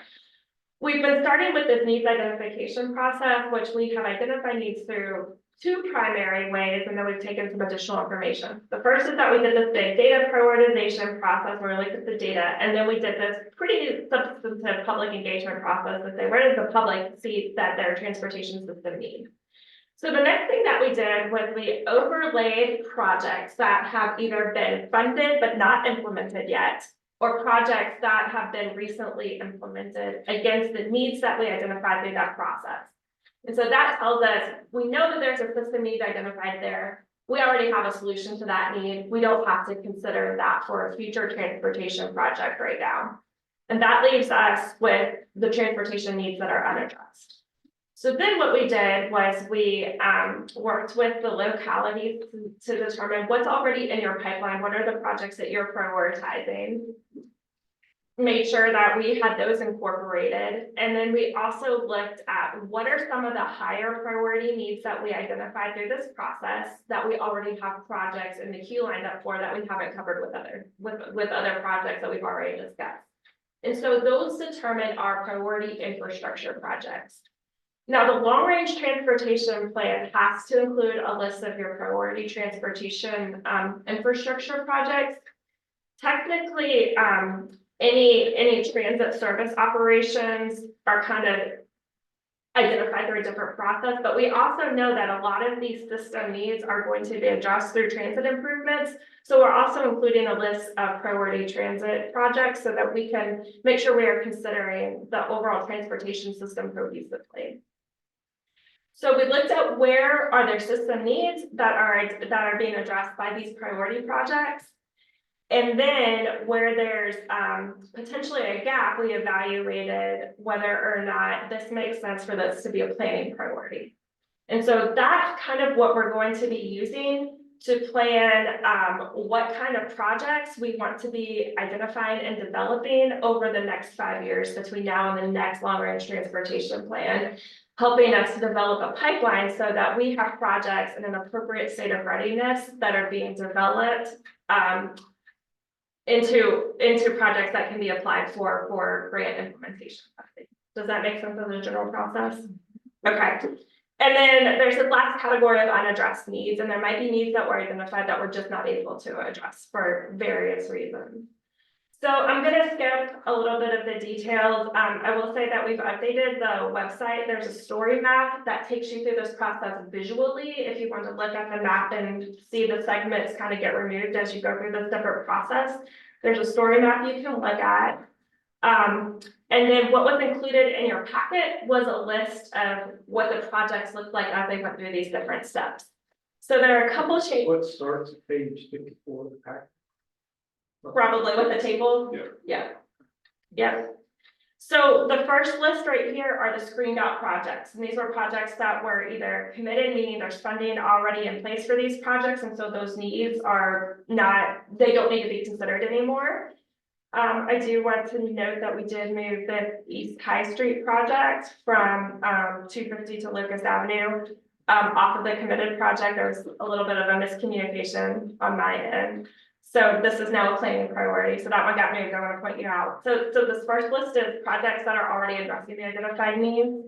We've been starting with this needs identification process, which we have identified needs through two primary ways, and then we've taken some additional information. The first is that we did this big data prioritization process where we looked at the data, and then we did this pretty substantive public engagement process to say, where does the public see that their transportation system need? So the next thing that we did was we overlaid projects that have either been funded but not implemented yet, or projects that have been recently implemented against the needs that we identified through that process. And so that tells us, we know that there's a system need identified there. We already have a solution to that need. We don't have to consider that for a future transportation project right now. And that leaves us with the transportation needs that are unaddressed. So then what we did was we worked with the localities to determine what's already in your pipeline, what are the projects that you're prioritizing, made sure that we had those incorporated. And then we also looked at what are some of the higher priority needs that we identified through this process that we already have projects in the queue lined up for that we haven't covered with other projects that we've already discussed. And so those determine our priority infrastructure projects. Now, the long-range transportation plan has to include a list of your priority transportation infrastructure projects. Technically, any transit service operations are kind of identified through a different process, but we also know that a lot of these system needs are going to be addressed through transit improvements. So we're also including a list of priority transit projects so that we can make sure we are considering the overall transportation system cohesively. So we looked at where are there system needs that are being addressed by these priority projects. And then where there's potentially a gap, we evaluated whether or not this makes sense for this to be a planning priority. And so that's kind of what we're going to be using to plan what kind of projects we want to be identifying and developing over the next 5 years between now and the next long-range transportation plan, helping us to develop a pipeline so that we have projects in an appropriate state of readiness that are being developed into projects that can be applied for grant implementation. Does that make sense of the general process? Okay. And then there's the last category of unaddressed needs, and there might be needs that were identified that we're just not able to address for various reasons. So I'm going to skip a little bit of the details. I will say that we've updated the website. There's a story map that takes you through this process visually. If you want to look at the map and see the segments kind of get removed as you go through this separate process, there's a story map you can look at. And then what was included in your packet was a list of what the projects looked like as they went through these different steps. So there are a couple changes. What starts at page 54 of the pack? Probably with the table. Yeah. So the first list right here are the screened out projects. And these were projects that were either committed, meaning there's funding already in place for these projects. And so those needs are not, they don't need to be considered anymore. I do want to note that we did move the East High Street project from 250 to Lucas Avenue. off of the committed project. There was a little bit of a miscommunication on my end. So this is now a planning priority, so that one got moved, I want to point you out. So this first list is projects that are already addressing the identified needs.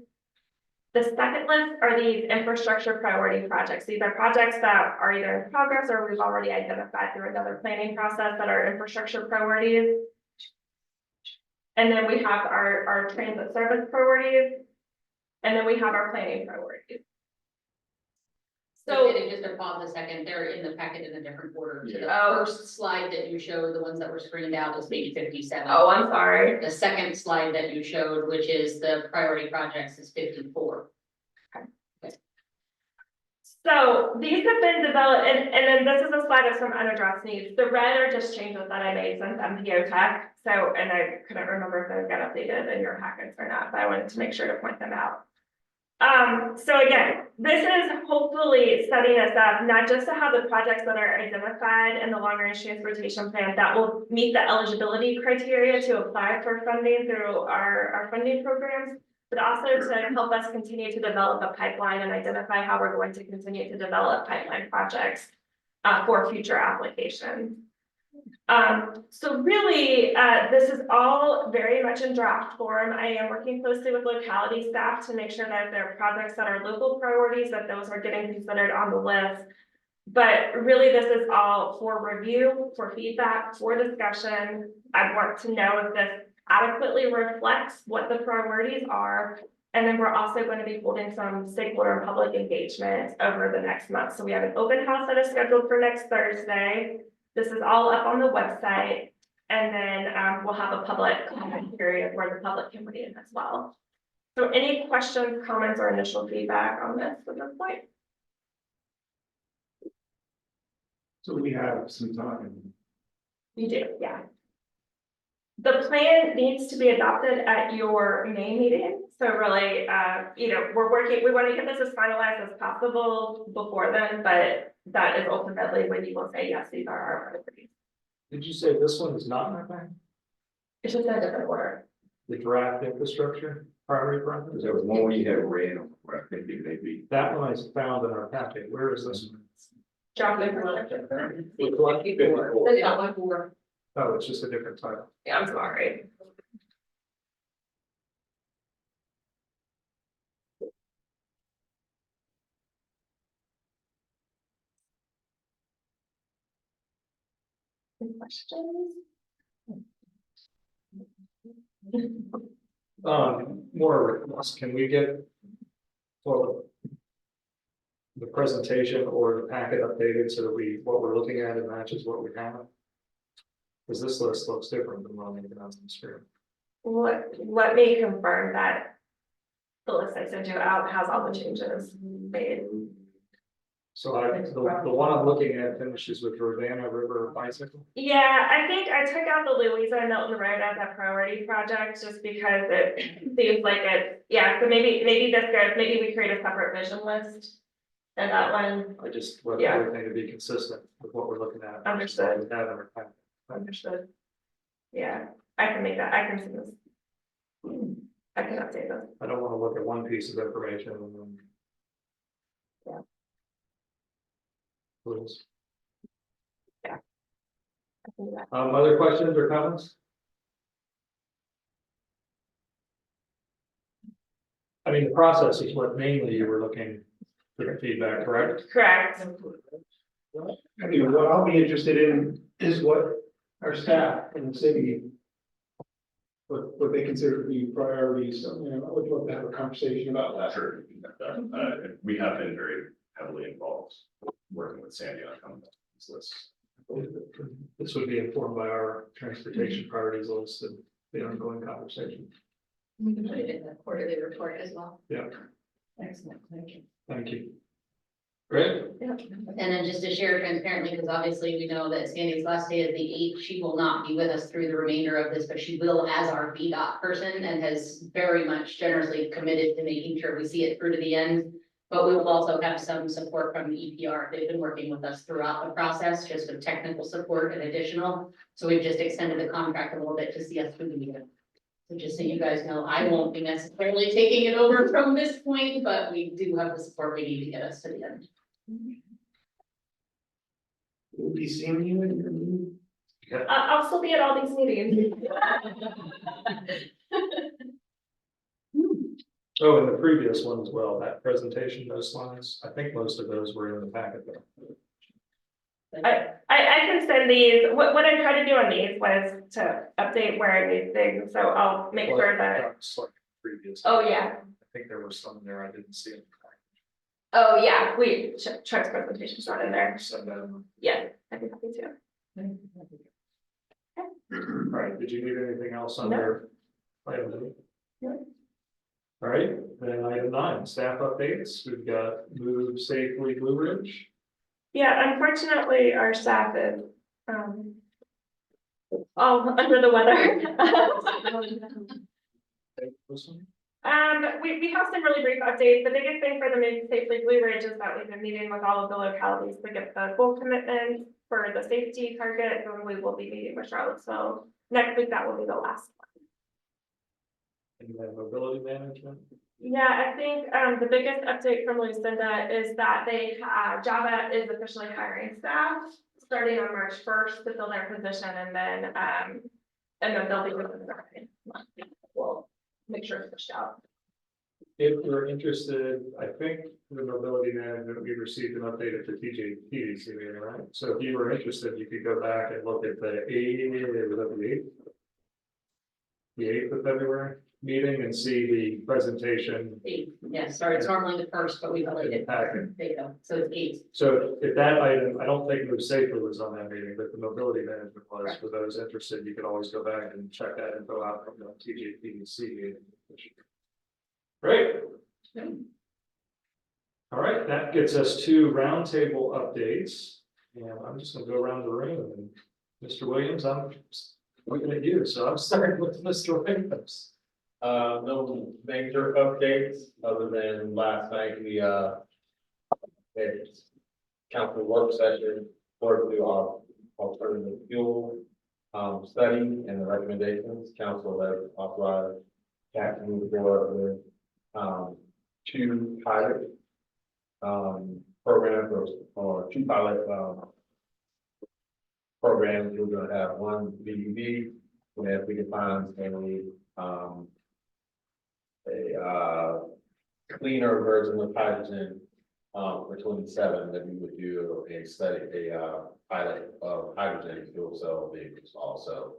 The second list are these infrastructure priority projects. These are projects that are either in progress or we've already identified through another planning process that are infrastructure priorities. And then we have our transit service priorities. And then we have our planning priorities. So So, just to pause a second, they're in the packet in a different order. So the Oh. first slide that you showed, the ones that were screened out, is page 57. oh, I'm sorry. The second slide that you showed, which is the priority projects, is 54. So these have been developed, and then this is a slide of some unaddressed needs. The red are just changes that I made since MPO tech. So, and I couldn't remember if those got updated in your packets or not, but I wanted to make sure to point them out. So again, this is hopefully setting us up, not just to have the projects that are identified in the long range transportation plan that will meet the eligibility criteria to apply for funding through our funding programs, but also to help us continue to develop a pipeline and identify how we're going to continue to develop pipeline projects for future applications. So really, this is all very much in draft form. I am working closely with locality staff to make sure that there are projects that are local priorities, that those are getting considered on the list. But really, this is all for review, for feedback, for discussion. I want to know if this adequately reflects what the priorities are. And then we're also going to be holding some stakeholder and public engagement over the next month. So we have an open house that is scheduled for next Thursday. This is all up on the website. And then we'll have a public comment period where the public can weigh in as well. So any questions, comments, or initial feedback on this at this point? So we have some time. You do, yeah. The plan needs to be adopted at your May meeting. So really, we want to get this as finalized as possible before then, but that is ultimately when you will say, yes, these are our priorities. Did you say this one is not in our plan? It's just in a different order. The draft infrastructure priority project? There was one where you had red on, where I think it may be. That one is found in our packet. Where is this one? Draft infrastructure. Which one? 54. Yeah, one more. Oh, it's just a different title. Yeah, I'm sorry. Any questions? More requests, can we get, well, the presentation or the packet updated so that what we're looking at it matches what we have? Because this list looks different than what we have on the screen. Let me confirm that the list I sent you out has all the changes made. So the one I'm looking at finishes with Ravenna River Bicycle. Yeah, I think I took out the Louisa and Milton Road as a priority project just because it seems like it, yeah, so maybe this goes, maybe we create a separate vision list. And that one, I just want Yeah. everything to be consistent with what we're looking at. Understood. We have in our packet. understood. Yeah, I can make that, I can see this. I can update this. I don't want to look at one piece of information and then. Yeah. Please. I can do that. Other questions or comments? I mean, the process is what mainly you were looking for feedback, correct? Correct. I mean, what I'll be interested in is what our staff in the city. What they consider to be priorities, so, I would love to have a conversation about that. Sure. We have been very heavily involved working with Sandy on coming up with this list. This would be informed by our transportation priorities list and the ongoing conversation. We can put it in the quarterly report as well. Yeah, Excellent, thank you. thank you. Great. And then just to share transparently, because obviously we know that Sandy's last day is the 8th. She will not be with us through the remainder of this, but she will as our VDOT person and has very much generously committed to making sure we see it through to the end. But we will also have some support from the EPR. They've been working with us throughout the process, just with technical support and additional. So we've just extended the contract a little bit to see us through the end. So just so you guys know, I won't be necessarily taking it over from this point, but we do have the support we need to get us to the end. We'll be seeing you in your new. I'll still be at all these meetings. Oh, and the previous one as well, that presentation, those slides, I think most of those were in the packet. I can send these, what I tried to do on these was to update where I need things, so I'll make sure that, Previous. oh, yeah. I think there were some there I didn't see in the Oh, yeah, Chuck's presentation's not in there. packet. So, Yeah, I'd be happy to. all right, did you need anything else under? Item eight? No. All right, then item 9, staff updates. We've got Move Safely Blue Ridge. Yeah, unfortunately, our staff is, all under the weather. This one? We have some really brief updates. The biggest thing for the Move Safely Blue Ridge is that we've been meeting with all of the localities to get the full commitment for the safety target, and we will be meeting with Charlottesville. Next week, that will be the last one. And then mobility management. Yeah, I think, the biggest update from Lucinda is that Java is officially hiring staff starting on March 1st to fill their position, and then they'll be with us. We'll make sure it's pushed out. If you're interested, I think the mobility management, we received an update at the TDC meeting, right? So if you were interested, you could go back and look at the 8th of February meeting and see the presentation. 8, yes, sorry, it's normally the 1st, but we delayed it. Packet. There you go, so it's 8. So if that item, I don't think Move Safely was on that meeting, but the mobility management was. Right. For those interested, you could always go back and check that info out from the TDC meeting. Great. All right, that gets us to roundtable updates. And I'm just gonna go around the room, and Mr. Williams, I'm looking at you, so I'm starting with Mr. Williams. No major updates other than last night we had council work session for our alternative fuel study and the recommendations. Council has authorized CAT to move forward with 2 pilot programs or 2 pilot programs. We're going to have one VUV, and if we can find a cleaner version of hydrogen for 27, that we would do a pilot of hydrogen fuel cell vehicles also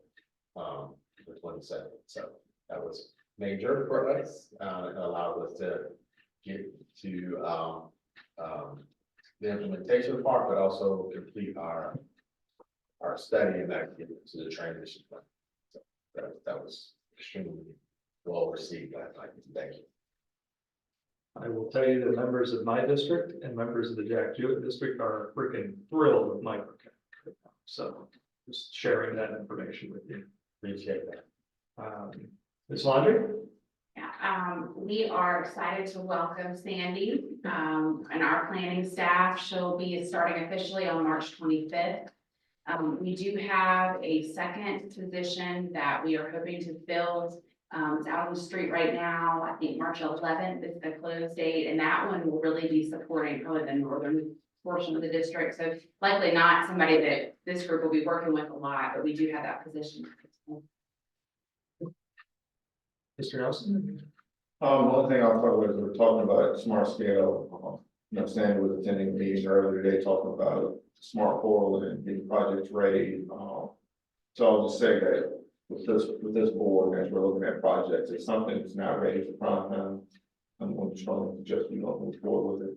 for 27. So that was major for us. It allowed us to get to the implementation part, but also complete our study and that get to the transition plan. So that was extremely well received last night. Thank you. I will tell you the members of my district and members of the Jack Jewett district are freaking thrilled with microcap. So just sharing that information with you. Appreciate that. Ms. Laundrie? Yeah, we are excited to welcome Sandy, and our planning staff. She'll be starting officially on March 25th. We do have a second position that we are hoping to fill. It's out on the street right now. I think March 11th is the close date, and that one will really be supporting probably the northern portion of the district. So likely not somebody that this group will be working with a lot, but we do have that position. Mr. Nelson? One thing I'll talk about is we're talking about smart scale. Sandy was attending a meeting earlier today talking about smart portal and getting projects ready. So I'll just say that with this board, as we're looking at projects, if something is not ready for prime time, I'm going to strongly suggest we don't move forward with it.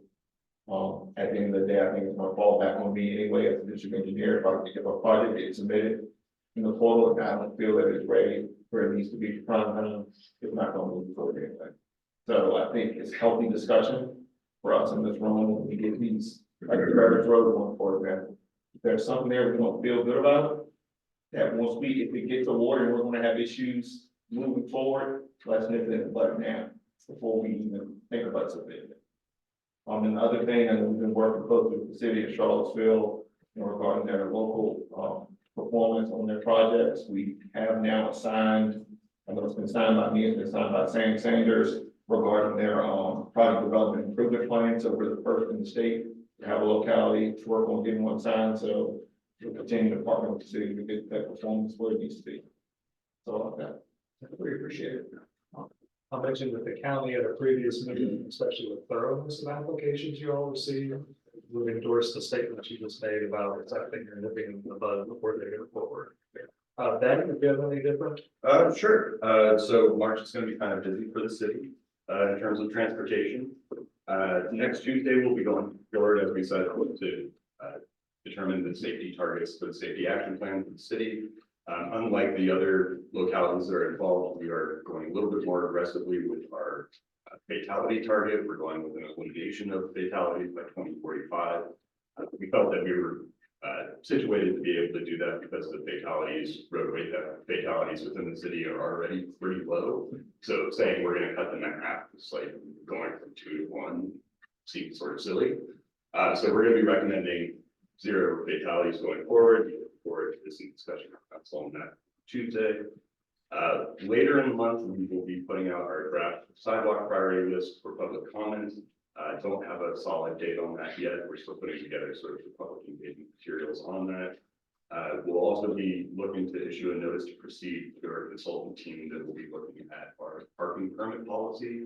At the end of the day, I think it's going to fall back on me anyway as a district engineer. If a project gets submitted in the portal and I don't feel that it's ready where it needs to be for prime time, it's not going to move forward anyway. So I think it's healthy discussion for us in this room when we get these, like the Travis Road one, for example. If there's something there we don't feel good about, that once if it gets awarded, we're gonna have issues moving forward, let's nip it in the bud now, before we even think about submitting it. And the other thing, and we've been working closely with the city of Charlottesville, regarding their local performance on their projects. We have now assigned I know it's been signed by me, it's been signed by Sam Sanders regarding their, project development improvement plan, so we're the first in the state to have a locality to work on getting one signed, so we'll continue to partner with the city to get that performance where it needs to be. So like that, I really appreciate it. I mentioned that the county at a previous meeting, especially with thoroughness of applications you all receive, would endorse the statement you just made about exactly you're nipping in the bud before they go forward. Ben, if you have any different? Sure. So March is gonna be kind of busy for the city, in terms of transportation. Next Tuesday, we'll be going forward, as we said, to, determine the safety targets for the safety action plan for the city. Unlike the other localities that are involved, we are going a little bit more aggressively with our fatality target. We're going with an elimination of fatalities by 2045. We felt that we were situated to be able to do that because the fatalities, roadway fatalities within the city are already pretty low. So saying we're going to cut them in half, it's like going from 2 to 1 seems sort of silly. So we're going to be recommending 0 fatalities going forward. We look forward to this discussion on that Tuesday. Later in the month, we will be putting out our draft sidewalk priority list for public comment. I don't have a solid date on that yet. We're still putting together sort of the public engagement materials on that. We'll also be looking to issue a notice to proceed to our consultant team that will be looking at our parking permit policy.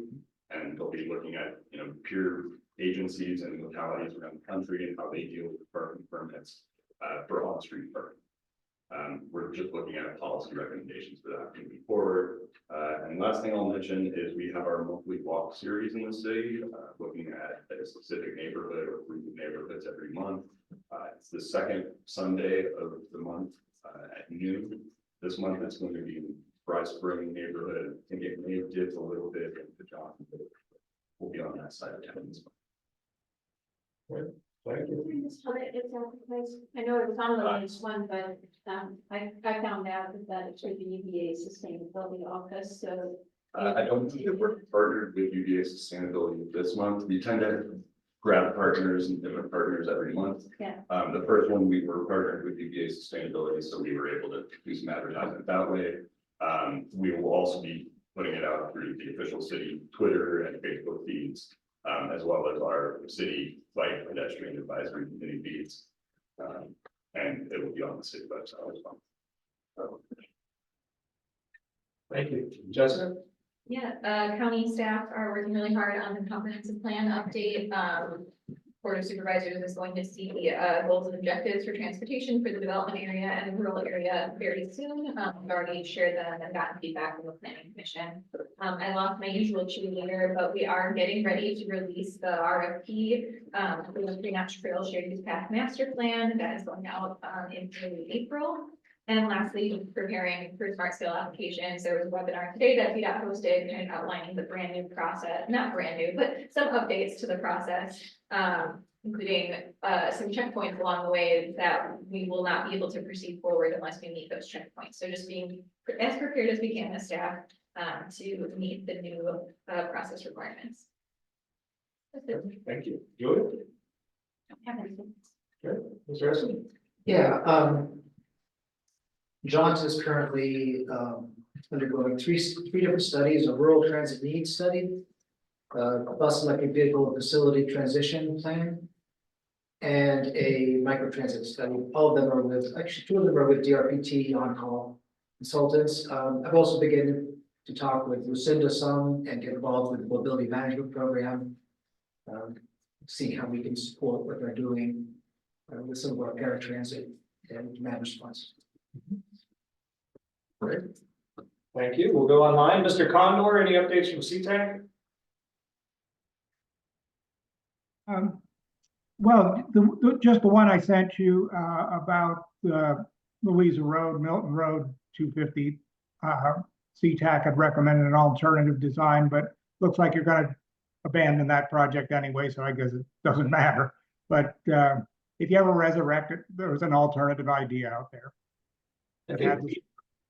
And they'll be looking at, peer agencies and localities around the country and how they deal with parking permits for on-street parking. We're just looking at policy recommendations for that moving forward. And last thing I'll mention is we have our monthly walk series in the city, looking at a specific neighborhood or group of neighborhoods every month. It's the second Sunday of the month at noon. This month it's going to be in Bry Spring neighborhood. I think it may have dipped a little bit in the John. We'll be on that side of town as well. Thank you. I know it was on the last one, but I found out that it's with the UVA Sustainability Office, so. I don't think that we're partnered with UVA Sustainability this month. We tend to grab partners and different partners every month. Yeah. The first one we were partnered with UVA Sustainability, so we were able to do some advertisement that way. We will also be putting it out through the official city Twitter and Facebook feeds, as well as our city bike pedestrian advisory committee feeds. And it will be on the city website as well. So. Thank you. Jessica? Yeah, county staff are working really hard on the comprehensive plan update. Board of Supervisors is going to see goals and objectives for transportation for the development area and rural area very soon. We've already shared them and gotten feedback from the planning commission. I lost my usual cheerleader, but we are getting ready to release the RFP for the Pre-Notch Trail Shared Use Path Master Plan that is going out in early April. And lastly, preparing for smart scale applications. There was a webinar today that VDOT hosted and outlining the brand new process, not brand new, but some updates to the process, including some checkpoints along the way that we will not be able to proceed forward unless we meet those checkpoints. So just being as prepared as we can as staff to meet the new process requirements. That's it. Thank you. Julie? Don't have anything. Good. Mr. Esson? Yeah, Johns is currently undergoing three different studies: a rural transit needs study, a bus electric vehicle and facility transition plan, and a microtransit study. All of them are with, actually 2 of them are with DRPT on-call consultants. I've also begun to talk with Lucinda some and get involved with the mobility management program, see how we can support what they're doing with some of our paratransit and demand response. Great. Thank you. We'll go online. Mr. Condor, any updates from CTAC? Well, just the one I sent you about Louisa Road, Milton Road 250. CTAC had recommended an alternative design, but looks like you're going to abandon that project anyway, so I guess it doesn't matter. But if you ever resurrect it, there was an alternative idea out there.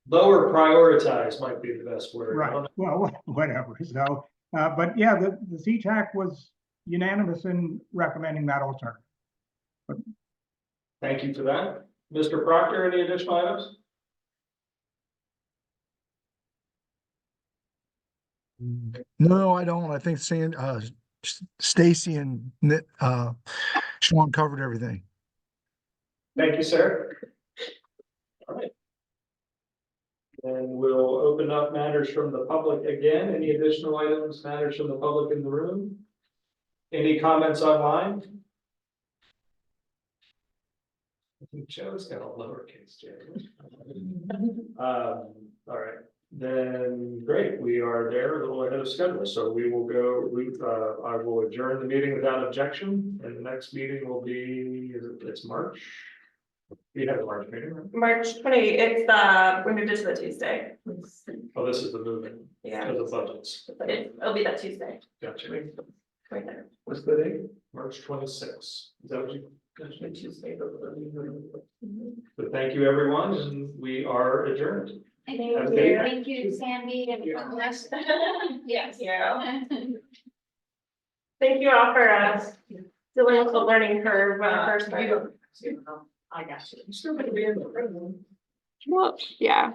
Lower prioritized might be the best word. Right. Well, whatever. So, but yeah, the CTAC was unanimous in recommending that alternative. But thank you for that. Mr. Proctor, any additional items? No, I don't. I think Stacy and Sean covered everything. Thank you, sir. All right. And we'll open up matters from the public again. Any additional items, matters from the public in the room? Any comments online? I think Joe's got a lowercase J. All right, then, great, we are there a little ahead of schedule, so we will go, I will adjourn the meeting without objection, and the next meeting will be, it's March? We have a March meeting, right? March 20, we moved it to the Tuesday. Oh, this is the movement, Yeah, because of budgets. it'll be that Tuesday. Gotcha. Right there. What's the date? March 26th. Is that what you? Tuesday. But thank you, everyone, and we are adjourned. Thank Have a good you, night. thank you, Sandy, and yes. Yeah. Thank you all for dealing with the learning curve when I first started. I got you. You still gonna be in the room. Well, yeah.